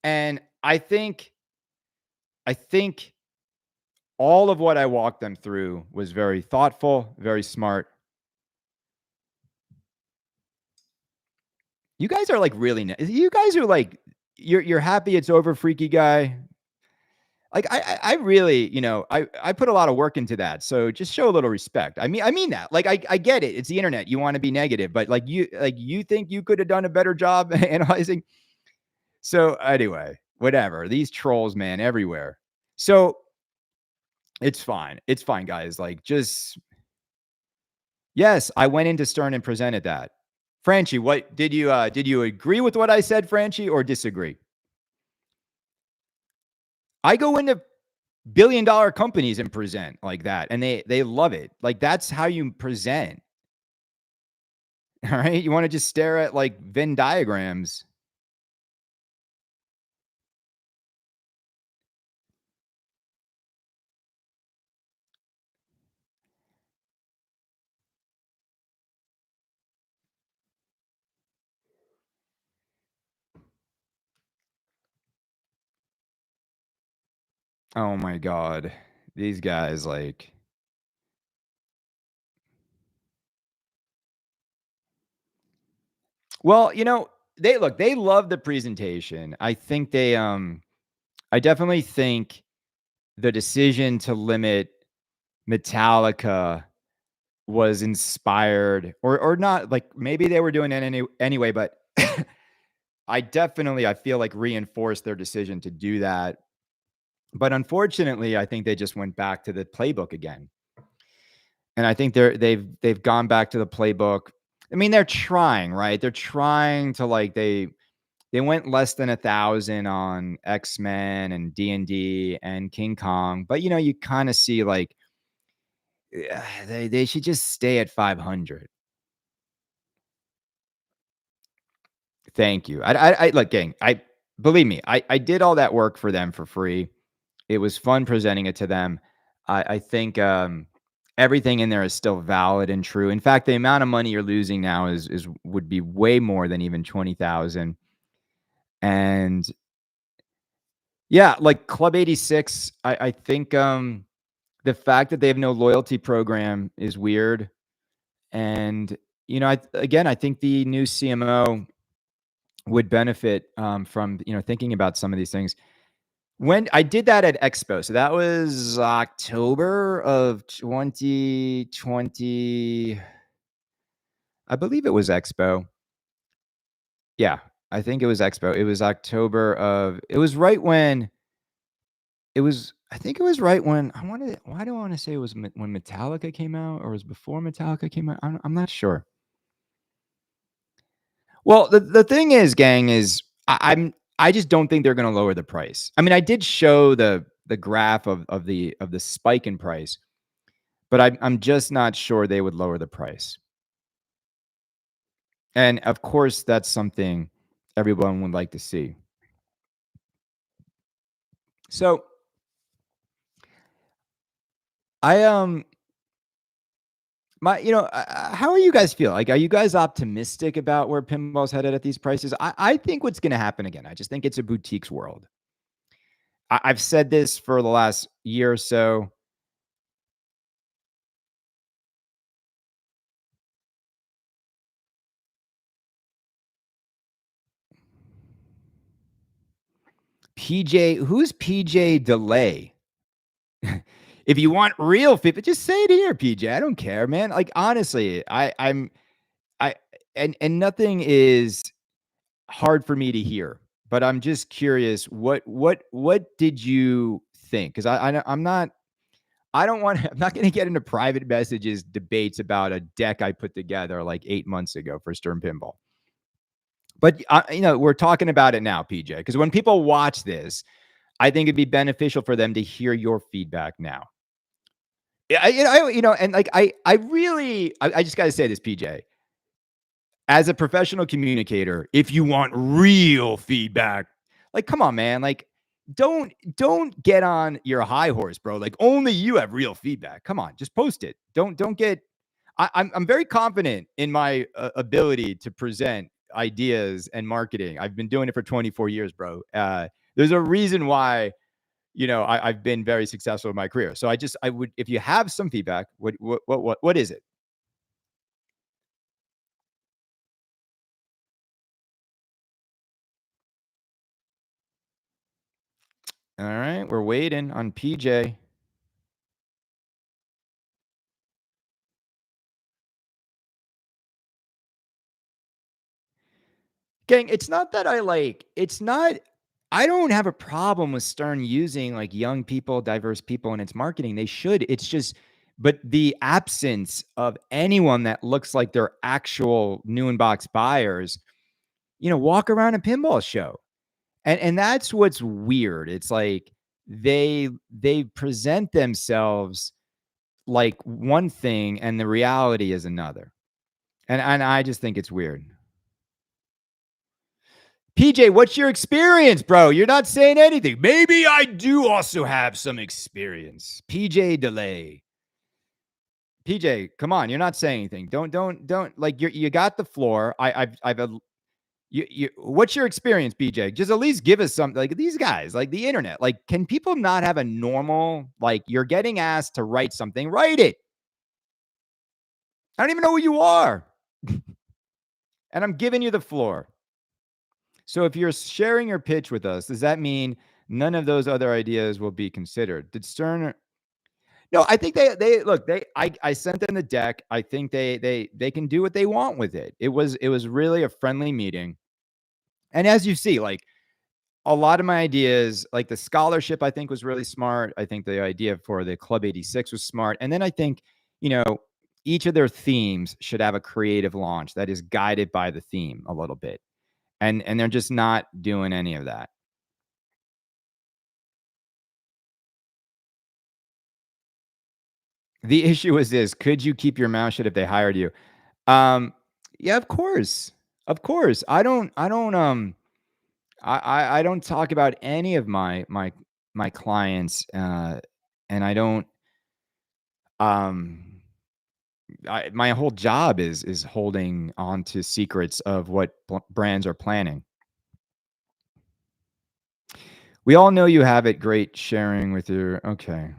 And I think all of what I walked them through was very thoughtful, very smart. You guys are like really, you guys are like, you're happy it's over, freaky guy. Like I really, I put a lot of work into that. So just show a little respect. I mean that. Like I get it. It's the internet. You want to be negative, but you think you could have done a better job analyzing. So anyway, whatever. These trolls, man, everywhere. So it's fine. It's fine, guys. Like yes, I went into Stern and presented that. Franchi, what did you agree with what I said, Franchi, or disagree? I go into billion-dollar companies and present like that, and they love it. Like that's how you present. All right, you want to just stare at like Venn diagrams. Oh my god, these guys like. Well, they love the presentation. I think I definitely think the decision to limit Metallica was inspired or not, like maybe they were doing it anyway, but I feel like reinforced their decision to do that. But unfortunately, I think they just went back to the playbook again. And I think they've gone back to the playbook. I mean, they're trying, right? They're trying to like they went less than 1,000 on X-Men and D&D and King Kong, but you kind of see like they should just stay at 500. Thank you. I look, gang. I believe me. I did all that work for them for free. It was fun presenting it to them. I think everything in there is still valid and true. In fact, the amount of money you're losing now would be way more than even 20,000. And yeah, like Club 86, I think the fact that they have no loyalty program is weird. And I think the new CMO would benefit from thinking about some of these things. When I did that at Expo, so that was October of 2020. I believe it was Expo. Yeah, I think it was Expo. It was October of. It was right when. It was. I think it was right when I wanted. Why do I want to say it was when Metallica came out, or was before Metallica came out? I'm not sure. Well, the thing is, gang, is I just don't think they're gonna lower the price. I mean, I did show the graph of the spike in price, but I'm just not sure they would lower the price. And of course, that's something everyone would like to see. So I my how are you guys feel? Like, are you guys optimistic about where pinball's headed at these prices? I think what's gonna happen again. I just think it's a boutiques world. I've said this for the last year or so. PJ, who's PJ Delay? If you want real feedback, just say it here, PJ. I don't care, man. Like, honestly, I and nothing is hard for me to hear, but I'm just curious. What did you think? Because I'm not. I don't want. I'm not going to get into private messages debates about a deck I put together like 8 months ago for Stern Pinball. But we're talking about it now, PJ. Because when people watch this, I think it'd be beneficial for them to hear your feedback now. Yeah, and like I really, I just got to say this, PJ. As a professional communicator, if you want real feedback, like, come on, man, like, don't get on your high horse, bro. Like, only you have real feedback. Come on, just post it. Don't get. I'm very confident in my ability to present ideas and marketing. I've been doing it for 24 years, bro. There's a reason why I've been very successful in my career. So I would, if you have some feedback, what is it? All right, we're waiting on PJ. Gang, it's not that it's not, I don't have a problem with Stern using like young people, diverse people in its marketing. They should. It's just, but the absence of anyone that looks like they're actual new in box buyers, walk around a pinball show. And that's what's weird. It's like they present themselves like one thing and the reality is another. And I just think it's weird. PJ, what's your experience, bro? You're not saying anything. Maybe I do also have some experience. PJ Delay. PJ, come on, you're not saying anything. Don't like you got the floor. What's your experience, PJ? Just at least give us something. Like these guys, like the internet. Like, can people not have a normal, like, you're getting asked to write something, write it. I don't even know who you are. And I'm giving you the floor. So if you're sharing your pitch with us, does that mean none of those other ideas will be considered? Did Stern? No, I think they look. I sent them the deck. I think they can do what they want with it. It was really a friendly meeting. And as you see, like a lot of my ideas, like the scholarship, I think was really smart. I think the idea for the Club 86 was smart. And then I think, you know, each of their themes should have a creative launch that is guided by the theme a little bit. And they're just not doing any of that. The issue is this: could you keep your mouth shut if they hired you? Um, yeah, of course, of course. I don't talk about any of my clients, and I don't. Um, my whole job is holding on to secrets of what brands are planning. We all know you have it great sharing with your. Okay.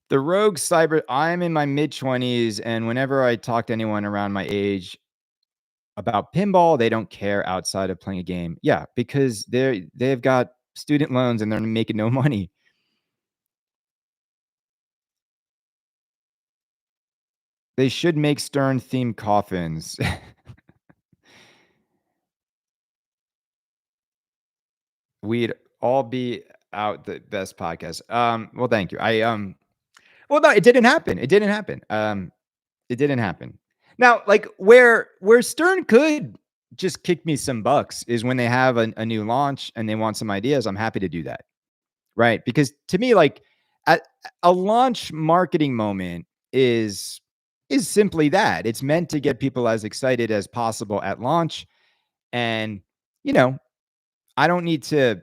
The rogue cyber, I'm in my mid 20s, and whenever I talk to anyone around my age about pinball, they don't care outside of playing a game. Yeah, because they've got student loans and they're making no money. They should make Stern themed coffins. We'd all be out the best podcast. Well, thank you. Well, no, it didn't happen. It didn't happen. It didn't happen. Now, like where Stern could just kick me some bucks is when they have a new launch and they want some ideas. I'm happy to do that, right? Because to me, like a, a launch marketing moment is is simply that. It's meant to get people as excited as possible at launch, and you know, I don't need to.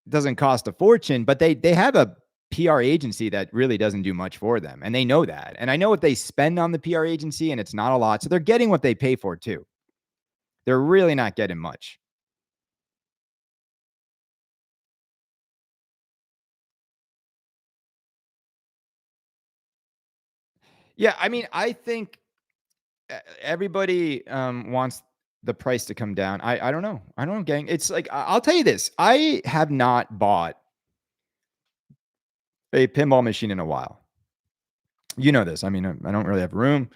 Doesn't cost a fortune, but they have a PR agency that really doesn't do much for them, and they know that. And I know what they spend on the PR agency, and it's not a lot, so they're getting what they pay for too. They're really not getting much. Yeah, I mean, I think everybody wants the price to come down. I don't know. I don't know, gang. It's like I'll tell you this. I have not bought a pinball machine in a while. You know this. I mean, I don't really have room.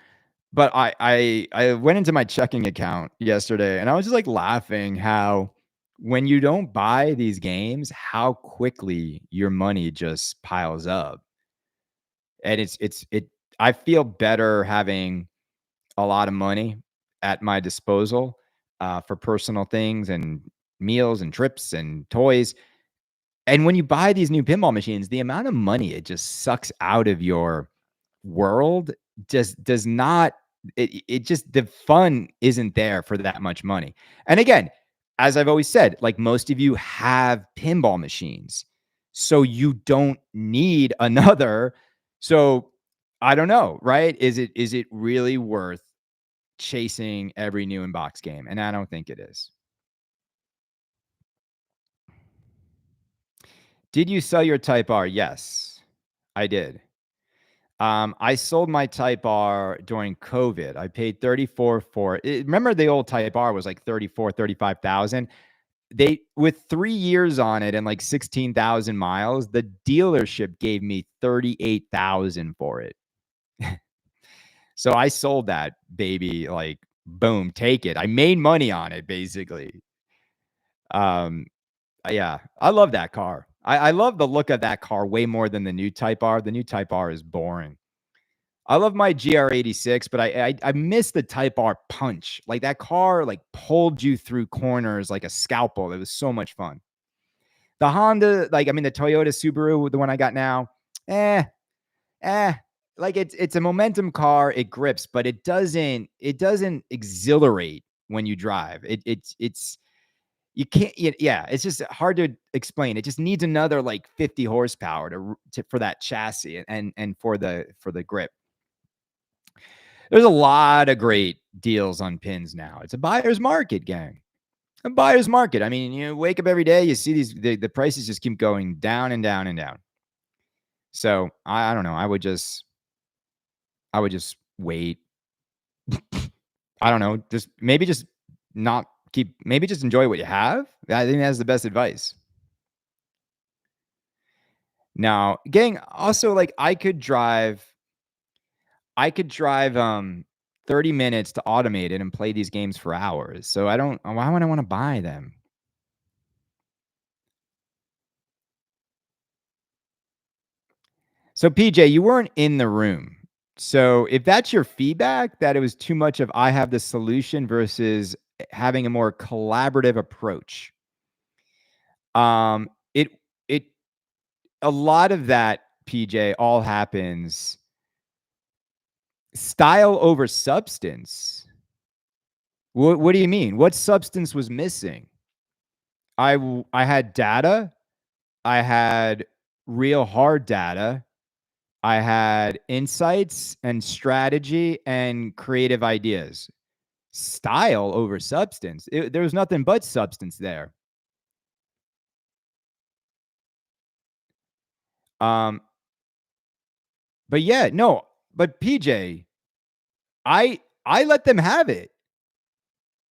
But I went into my checking account yesterday and I was just like laughing how when you don't buy these games, how quickly your money just piles up. And it I feel better having a lot of money at my disposal for personal things and meals and trips and toys. And when you buy these new pinball machines, the amount of money it just sucks out of your world just does not it just the fun isn't there for that much money. And again, as I've always said, like most of you have pinball machines. So you don't need another. So I don't know, right? Is it really worth chasing every new inbox game? And I don't think it is. Did you sell your Type R? Yes, I did. I sold my Type R during COVID. I paid 34 for it. Remember the old Type R was like 34, 35,000. They with 3 years on it and like 16,000 miles, the dealership gave me 38,000 for it. So I sold that baby like boom, take it. I made money on it basically. Um yeah, I love that car. I love the look of that car way more than the new Type R. The new Type R is boring. I love my GR86, but I miss the Type R punch. Like that car, like pulled you through corners like a scalpel. It was so much fun. The Honda, like I mean, the Toyota Subaru, the one I got now, eh, eh. Like it's a momentum car. It grips, but it doesn't exhilarate when you drive. It's you can't. Yeah, it's just hard to explain. It just needs another like 50 horsepower to for that chassis and for the grip. There's a lot of great deals on pins now. It's a buyer's market, gang. A buyer's market. I mean, you wake up every day, you see the prices just keep going down and down and down. So I don't know. I would just wait. I don't know. Just not keep. Maybe just enjoy what you have. I think that's the best advice. Now, gang. Also, like I could drive 30 minutes to automate it and play these games for hours. So I don't why would I want to buy them? So PJ, you weren't in the room. So if that's your feedback that it was too much of I have the solution versus having a more collaborative approach. It it a lot of that PJ all happens style over substance. What do you mean? What substance was missing? I had data, I had real hard data, I had insights and strategy and creative ideas. Style over substance. There was nothing but substance there. Um, but yeah, no, but PJ, I let them have it.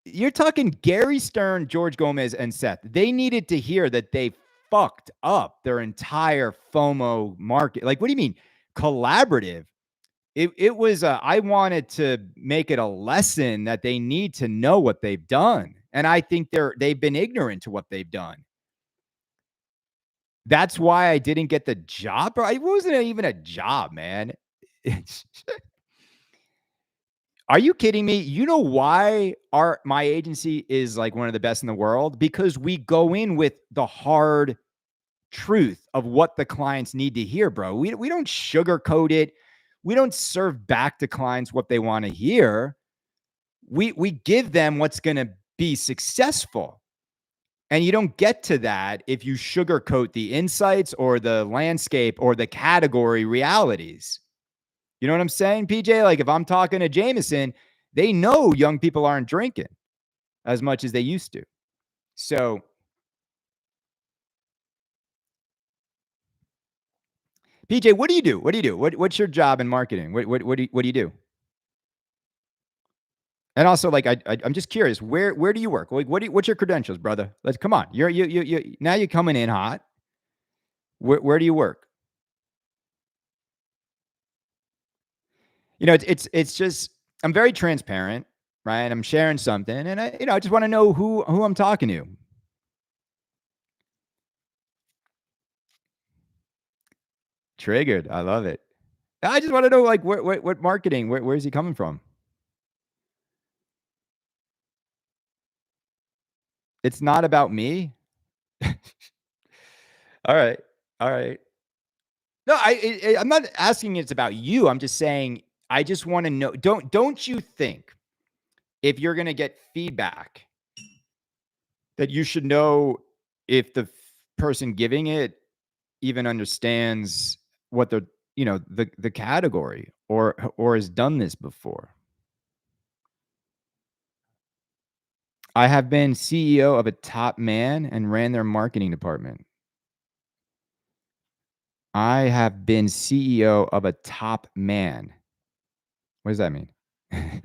You're talking Gary Stern, George Gomez, and Seth. They needed to hear that they fucked up their entire FOMO market. Like, what do you mean collaborative? It was I wanted to make it a lesson that they need to know what they've done. And I think they've been ignorant to what they've done. That's why I didn't get the job, bro. It wasn't even a job, man. It's, Are you kidding me? You know why my agency is like one of the best in the world? Because we go in with the hard truth of what the clients need to hear, bro. We don't sugarcoat it. We don't serve back to clients what they want to hear. We give them what's going to be successful. And you don't get to that if you sugarcoat the insights or the landscape or the category realities. You know what I'm saying, PJ? Like if I'm talking to Jameson, they know young people aren't drinking as much as they used to. So, PJ, what do you do? What do you do? What's your job in marketing? What do you do? And also, like, I'm just curious, where do you work? Like, what's your credentials, brother? Let's come on. You now you're coming in hot. Where do you work? It's just I'm very transparent, right? I'm sharing something, and I just want to know who I'm talking to. Triggered. I love it. I just want to know, like, what marketing? Where's he coming from? It's not about me. All right, all right. No, I'm not asking it's about you. I'm just saying I just want to know. Don't you think if you're gonna get feedback that you should know if the person giving it even understands what the category or has done this before. I have been CEO of a top man and ran their marketing department. I have been CEO of a top man. What does that mean? It's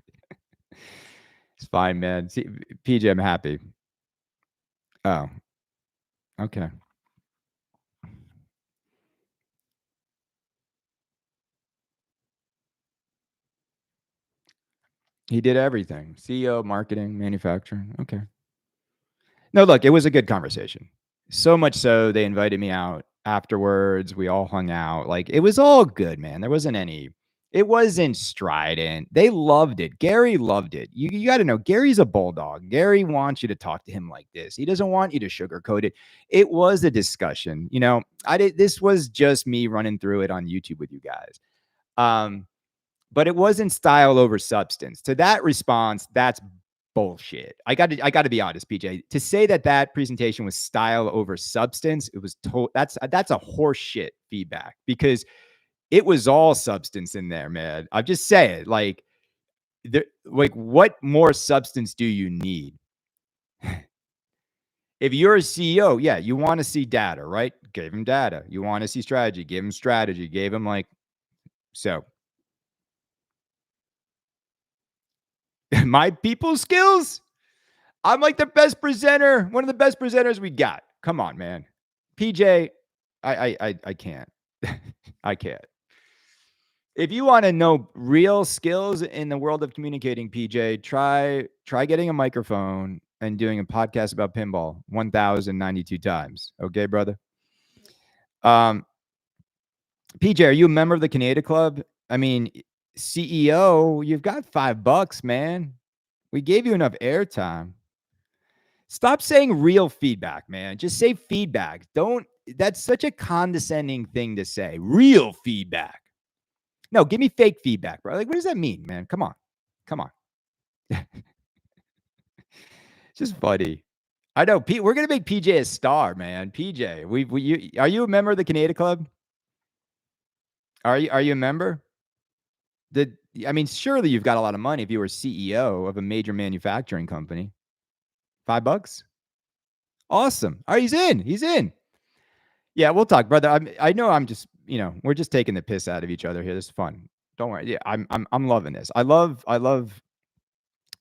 fine, man. See, PJ, I'm happy. Oh, okay. He did everything. CEO, marketing, manufacturing. Okay. No, look, it was a good conversation. So much so they invited me out afterwards. We all hung out. Like it was all good, man. There wasn't any, it wasn't strident. They loved it. Gary loved it. You got to know Gary's a bulldog. Gary wants you to talk to him like this. He doesn't want you to sugarcoat it. It was a discussion. This was just me running through it on YouTube with you guys. But it wasn't style over substance. To that response, that's bullshit. I got to be honest, PJ. To say that presentation was style over substance, it was that's a horse shit feedback because it was all substance in there, man. I'm just saying, like what more substance do you need? If you're a CEO, yeah, you want to see data, right? Gave him data. You want to see strategy, give him strategy, gave him so my people skills. I'm like the best presenter, one of the best presenters we got. Come on, man. PJ, I can't. I can't. If you want to know real skills in the world of communicating, PJ, try getting a microphone and doing a podcast about pinball 1092 times. Okay, brother? Um, PJ, are you a member of the Canada Club? I mean, CEO, you've got $5, man. We gave you enough airtime. Stop saying real feedback, man. Just say feedback. Don't, that's such a condescending thing to say. Real feedback. No, give me fake feedback, bro. Like, what does that mean, man? Come on. Come on. It's just funny. I know, Pete. We're gonna make PJ a star, man. PJ, are you a member of the Canada Club? Are you a member? I mean, surely you've got a lot of money if you were CEO of a major manufacturing company. $5? Awesome. All right, he's in. He's in. Yeah, we'll talk, brother. I know I'm just, we're just taking the piss out of each other here. This is fun. Don't worry. Yeah, I'm loving this. I love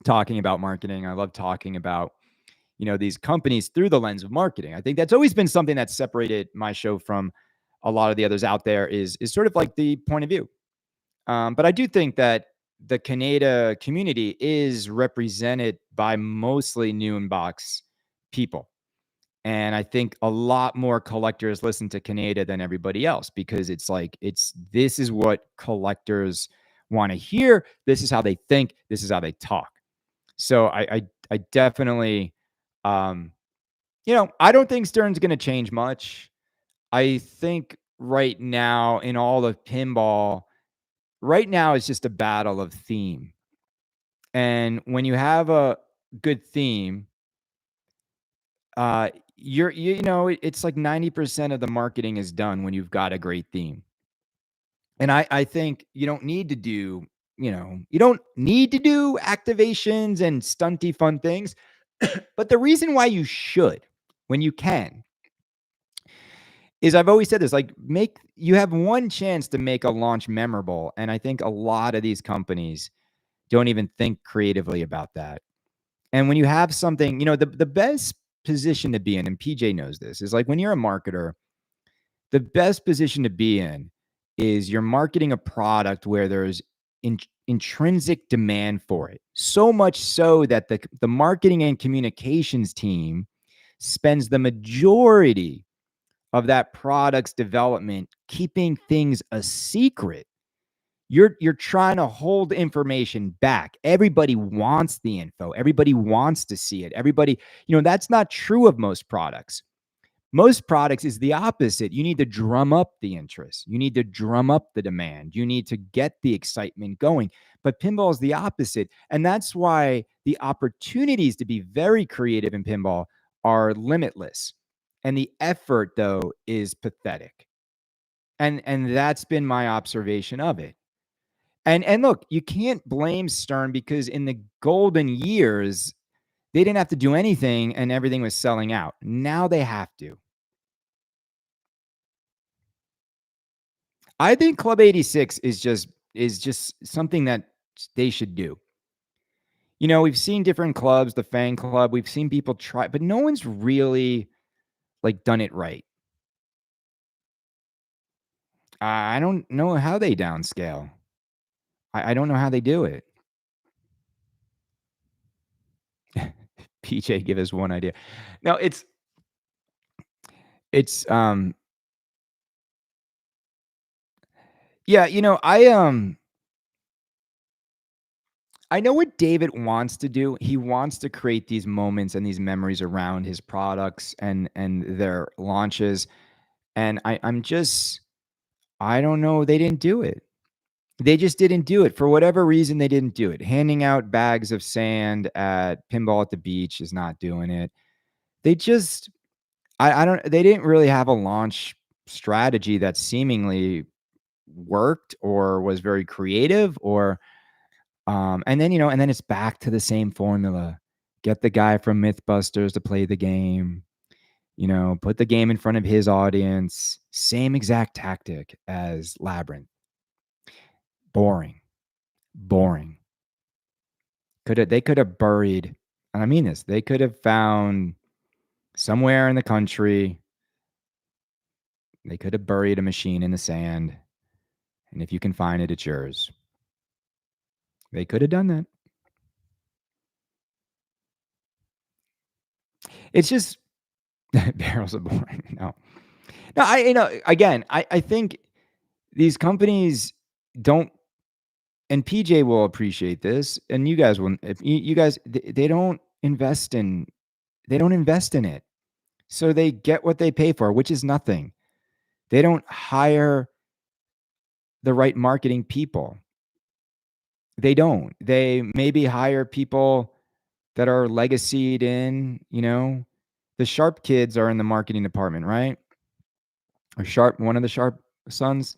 talking about marketing. I love talking about, these companies through the lens of marketing. I think that's always been something that separated my show from a lot of the others out there is sort of like the point of view. But I do think that the Canada community is represented by mostly new inbox people. And I think a lot more collectors listen to Canada than everybody else because this is what collectors want to hear. This is how they think. This is how they talk. So I definitely, um, I don't think Stern's going to change much. I think right now in all of pinball, right now it's just a battle of theme. And when you have a good theme, it's like 90% of the marketing is done when you've got a great theme. And I think you don't need to do activations and stunty fun things. But the reason why you should, when you can, is I've always said this, like you have one chance to make a launch memorable. And I think a lot of these companies don't even think creatively about that. And when you have something, the best position to be in, and PJ knows this, is like when you're a marketer, the best position to be in is you're marketing a product where there's intrinsic demand for it. So much so that the marketing and communications team spends the majority of that product's development keeping things a secret. You're trying to hold information back. Everybody wants the info. Everybody wants to see it. Everybody, that's not true of most products. Most products is the opposite. You need to drum up the interest. You need to drum up the demand. You need to get the excitement going. But pinball is the opposite. And that's why the opportunities to be very creative in pinball are limitless. And the effort, though, is pathetic. And that's been my observation of it. And look, you can't blame Stern because in the golden years, they didn't have to do anything and everything was selling out. Now they have to. I think Club 86 is just something that they should do. We've seen different clubs, the Fan Club, we've seen people try, but no one's really like done it right. I don't know how they downscale. I don't know how they do it. PJ, give us one idea. No, it's yeah, I know what David wants to do. He wants to create these moments and these memories around his products and their launches. And I don't know. They didn't do it. They just didn't do it. For whatever reason, they didn't do it. Handing out bags of sand at Pinball at the Beach is not doing it. They just, I don't, they didn't really have a launch strategy that seemingly worked or was very creative and then it's back to the same formula. Get the guy from Mythbusters to play the game, put the game in front of his audience. Same exact tactic as Labyrinth. Boring. Boring. They could have buried, and I mean this, they could have found somewhere in the country, they could have buried a machine in the sand, and if you can find it, it's yours. They could have done that. It's just barrels of boring. No. No, again, I think these companies don't, and PJ will appreciate this, and you guys will. If you guys, they don't invest in it, so they get what they pay for, which is nothing. They don't hire the right marketing people. They don't. They maybe hire people that are legacied in. The Sharp kids are in the marketing department, right? Or Sharp, one of the Sharp sons.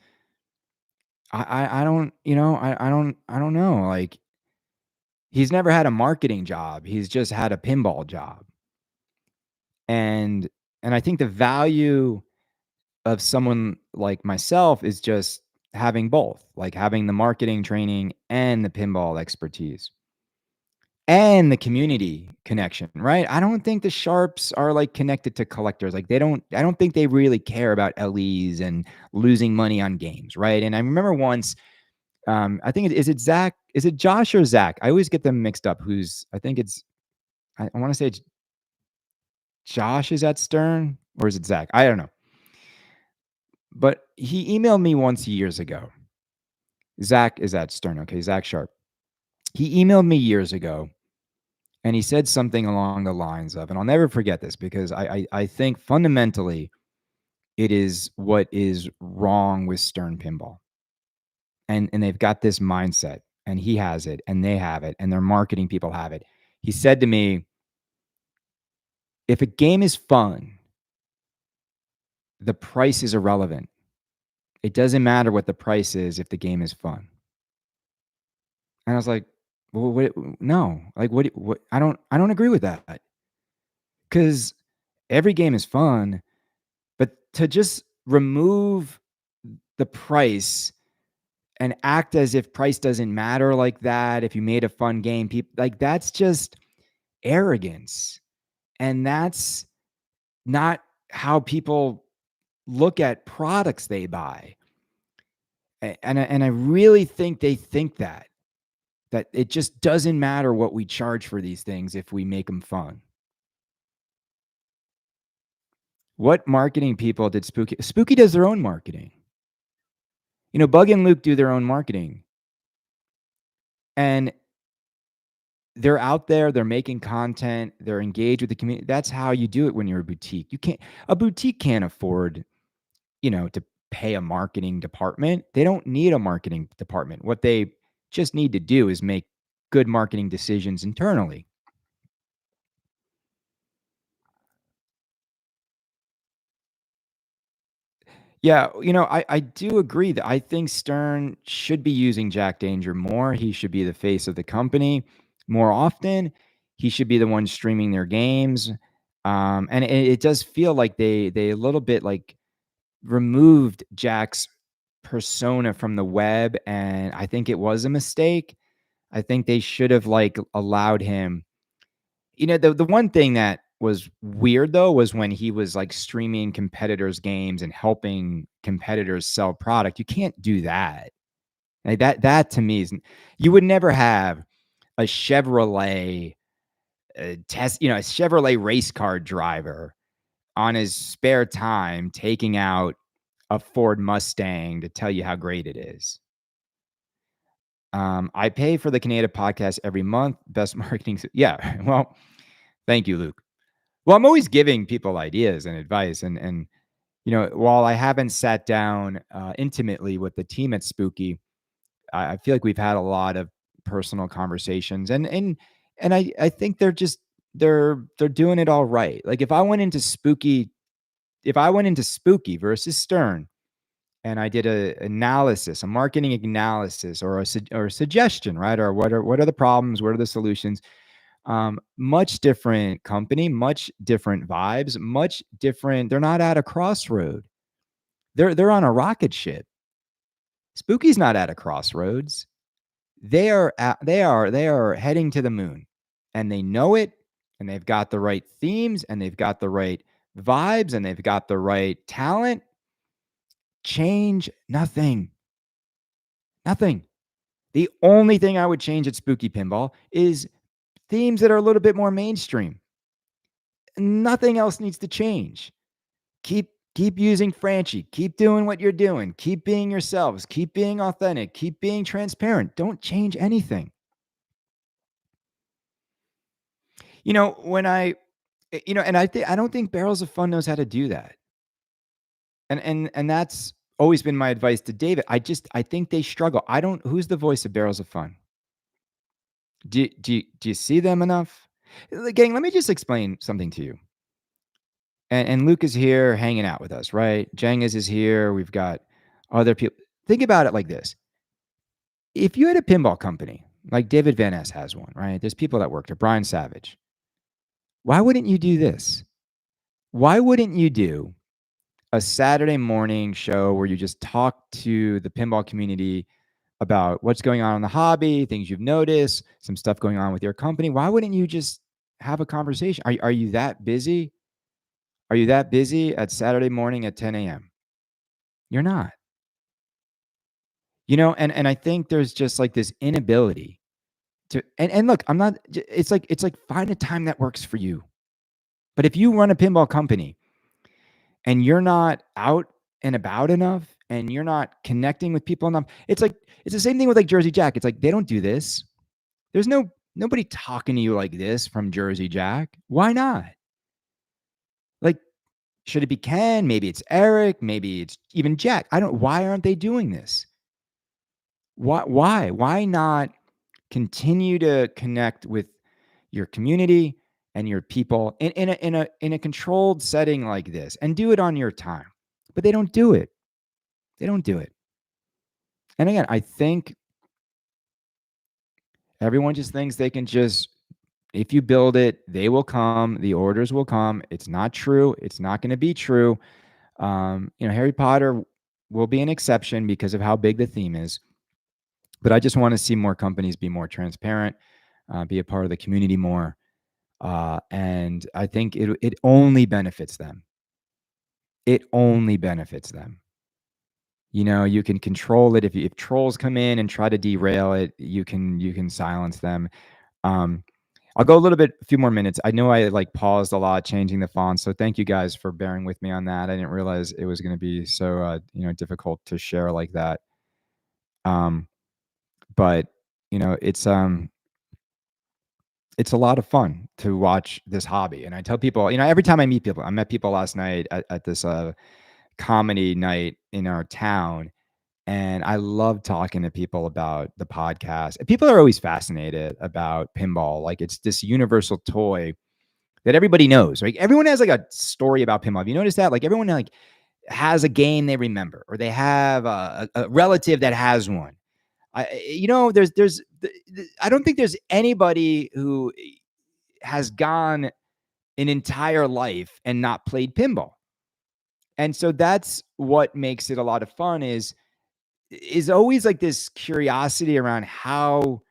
I don't, I don't know. Like, he's never had a marketing job. He's just had a pinball job. And I think the value of someone like myself is just having both, like having the marketing training and the pinball expertise and the community connection, right? I don't think the Sharps are like connected to collectors. Like I don't think they really care about LEs and losing money on games, right? And I remember once, I think is it Zach? Is it Josh or Zach? I always get them mixed up. I think I want to say it's Josh is at Stern, or is it Zach? I don't know. But he emailed me once years ago. Zach is at Stern. Okay, Zach Sharp. He emailed me years ago, and he said something along the lines of, and I'll never forget this because I think fundamentally it is what is wrong with Stern Pinball. And they've got this mindset, and he has it, and they have it, and their marketing people have it. He said to me, if a game is fun, the price is irrelevant. It doesn't matter what the price is if the game is fun. And I was like, well, what, no, like what, I don't agree with that because every game is fun, but to just remove the price and act as if price doesn't matter like that, if you made a fun game, people like that's just arrogance. And that's not how people look at products they buy. And I really think they think that it just doesn't matter what we charge for these things if we make them fun. What marketing people did Spooky? Spooky does their own marketing. Bug and Luke do their own marketing. And they're out there, they're making content, they're engaged with the community. That's how you do it when you're a boutique. A boutique can't afford, to pay a marketing department. They don't need a marketing department. What they just need to do is make good marketing decisions internally. Yeah, I do agree that I think Stern should be using Jack Danger more. He should be the face of the company more often. He should be the one streaming their games. And it does feel like they a little bit like removed Jack's persona from the web, and I think it was a mistake. I think they should have like allowed him. The one thing that was weird though was when he was like streaming competitors' games and helping competitors sell product. You can't do that. Like that to me is you would never have a Chevrolet a Chevrolet race car driver on his spare time taking out a Ford Mustang to tell you how great it is. I pay for the Canada podcast every month. Best marketing. Yeah. Well, thank you, Luke. Well, I'm always giving people ideas and advice. And while I haven't sat down intimately with the team at Spooky, I feel like we've had a lot of personal conversations. And I think they're doing it all right. Like if I went into Spooky versus Stern, and I did a marketing analysis, or a suggestion, right? Or what are the problems? What are the solutions? Much different company, much different vibes, much different. They're not at a crossroad. They're on a rocket ship. Spooky's not at a crossroads. They are heading to the moon, and they know it. And they've got the right themes, and they've got the right vibes, and they've got the right talent. Change nothing. Nothing. The only thing I would change at Spooky Pinball is themes that are a little bit more mainstream. Nothing else needs to change. Keep using Franchi. Keep doing what you're doing. Keep being yourselves. Keep being authentic. Keep being transparent. Don't change anything. When and I don't think Barrels of Fun knows how to do that. And that's always been my advice to David. I think they struggle. Who's the voice of Barrels of Fun? Do you see them enough? Gang, let me just explain something to you. And Luke is here hanging out with us, right? Jengas is here. We've got other people. Think about it like this. If you had a pinball company, like David Van Ness has one, right? There's people that work there, Brian Savage. Why wouldn't you do this? Why wouldn't you do a Saturday morning show where you just talk to the pinball community about what's going on in the hobby, things you've noticed, some stuff going on with your company? Why wouldn't you just have a conversation? Are you that busy? Are you that busy at Saturday morning at 10 a.m.? You're not. And I think there's just like this inability to and look, I'm not it's like find a time that works for you. But if you run a pinball company and you're not out and about enough and you're not connecting with people enough. It's the same thing with like Jersey Jack. It's like they don't do this. There's nobody talking to you like this from Jersey Jack. Why not? Like, should it be Ken? Maybe it's Eric. Maybe it's even Jack. I don't. Why aren't they doing this? Why not continue to connect with your community and your people in a controlled setting like this, and do it on your time? But they don't do it. They don't do it. And again, I think everyone just thinks they can just, if you build it, they will come, the orders will come. It's not true. It's not going to be true. Harry Potter will be an exception because of how big the theme is. But I just want to see more companies be more transparent, be a part of the community more. And I think it only benefits them. It only benefits them. You can control it. If trolls come in and try to derail it, you can silence them. I'll go a few more minutes. I know I like paused a lot changing the font, so thank you guys for bearing with me on that. I didn't realize it was going to be so difficult to share like that. But it's a lot of fun to watch this hobby. And I tell people, every time I meet people, I met people last night at this comedy night in our town. And I love talking to people about the podcast. And people are always fascinated about pinball. Like, it's this universal toy that everybody knows, right? Everyone has like a story about pinball. Have you noticed that? Like, everyone like has a game they remember, or they have a relative that has one. I don't think there's anybody who has gone an entire life and not played pinball. And so that's what makes it a lot of fun, is always like this curiosity around how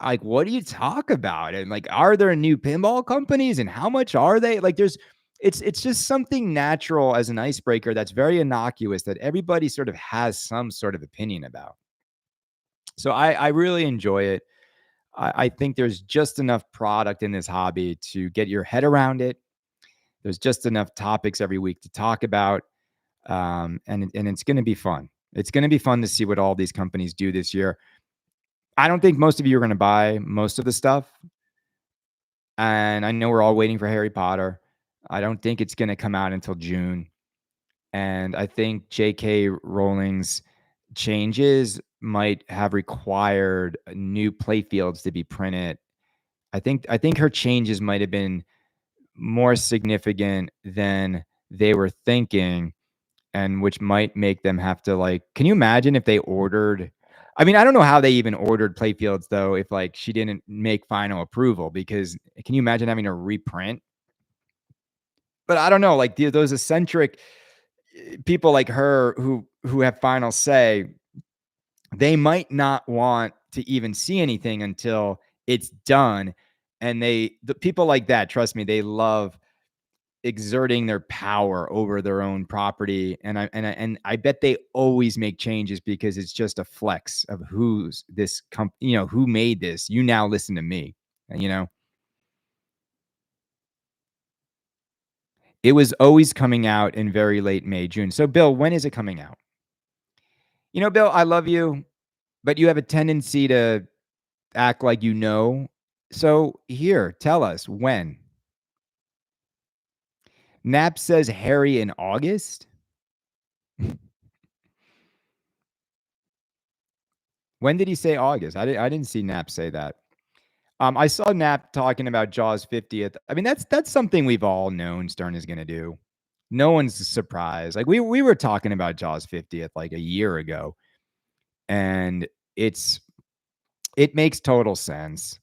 like, what do you talk about? And like, are there new pinball companies, and how much are they? Like, it's just something natural as an icebreaker that's very innocuous that everybody sort of has some sort of opinion about. So I really enjoy it. I think there's just enough product in this hobby to get your head around it. There's just enough topics every week to talk about. And it's going to be fun. It's going to be fun to see what all these companies do this year. I don't think most of you are going to buy most of the stuff. And I know we're all waiting for Harry Potter. I don't think it's going to come out until June. And I think J.K. Rowling's changes might have required new playfields to be printed. I think her changes might have been more significant than they were thinking, and which might make them have to, like, can you imagine if they ordered, I mean, I don't know how they even ordered playfields though, if like she didn't make final approval, because can you imagine having to reprint? But I don't know, like those eccentric people like her who have final say, they might not want to even see anything until it's done. And the people like that, trust me, they love exerting their power over their own property. And I bet they always make changes because it's just a flex of who's this who made this. You now listen to me. And it was always coming out in very late May, June. So Bill, when is it coming out? Bill, I love you, but you have a tendency to act like you know. So here, tell us when. Nap says Harry in August. When did he say August? I didn't see Nap say that. I saw Nap talking about Jaws 50th. I mean, that's something we've all known Stern is going to do. No one's surprised. Like, we were talking about Jaws 50th like a year ago, and it makes total sense.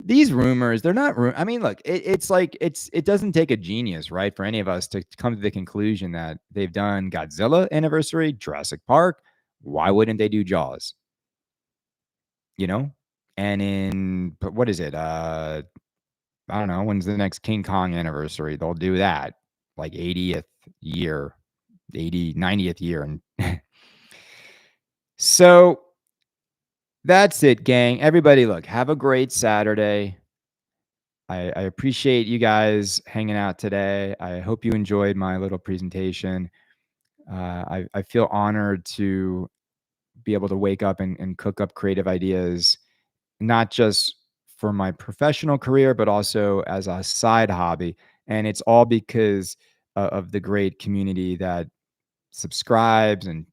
These rumors, they're not. I mean, look, it doesn't take a genius, right, for any of us to come to the conclusion that they've done Godzilla anniversary, Jurassic Park. Why wouldn't they do Jaws? And what is it? I don't know. When's the next King Kong anniversary? They'll do that, like 80th year, 90th year. And so that's it, gang. Everybody, look, have a great Saturday. I appreciate you guys hanging out today. I hope you enjoyed my little presentation. I feel honored to be able to wake up and cook up creative ideas, not just for my professional career, but also as a side hobby. And it's all because of the great community that subscribes and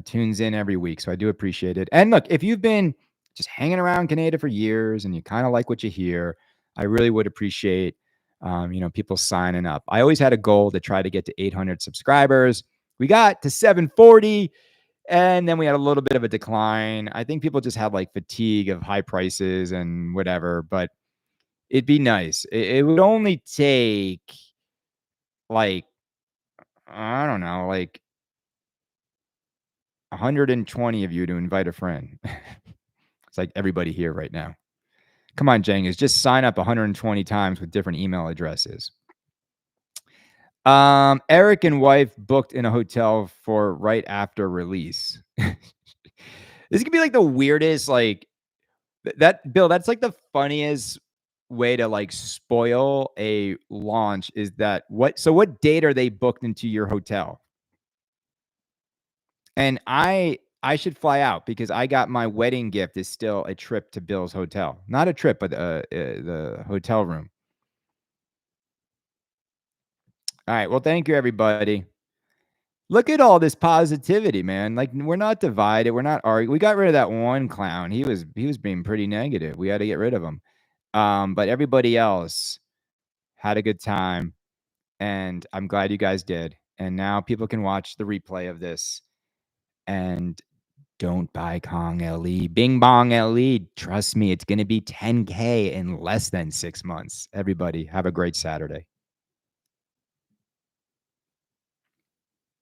tunes in every week. So I do appreciate it. And look, if you've been just hanging around Canada for years and you kind of like what you hear, I really would appreciate people signing up. I always had a goal to try to get to 800 subscribers. We got to 740, and then we had a little bit of a decline. I think people just had like fatigue of high prices and whatever, but it'd be nice. It would only take like, I don't know, like 120 of you to invite a friend. It's like everybody here right now. Come on, Jengis, just sign up 120 times with different email addresses. Eric and wife booked in a hotel for right after release. This could be like the weirdest, like that Bill, that's like the funniest way to like spoil a launch is that what date are they booked into your hotel? And I should fly out because I got my wedding gift is still a trip to Bill's hotel. Not a trip, but the hotel room. All right. Well, thank you, everybody. Look at all this positivity, man. Like we're not divided. We're not arguing. We got rid of that one clown. He was being pretty negative. We had to get rid of him. But everybody else had a good time, and I'm glad you guys did. And now people can watch the replay of this and don't buy Kong LE. Bing Bong LE. Trust me, it's going to be 10K in less than 6 months. Everybody, have a great Saturday.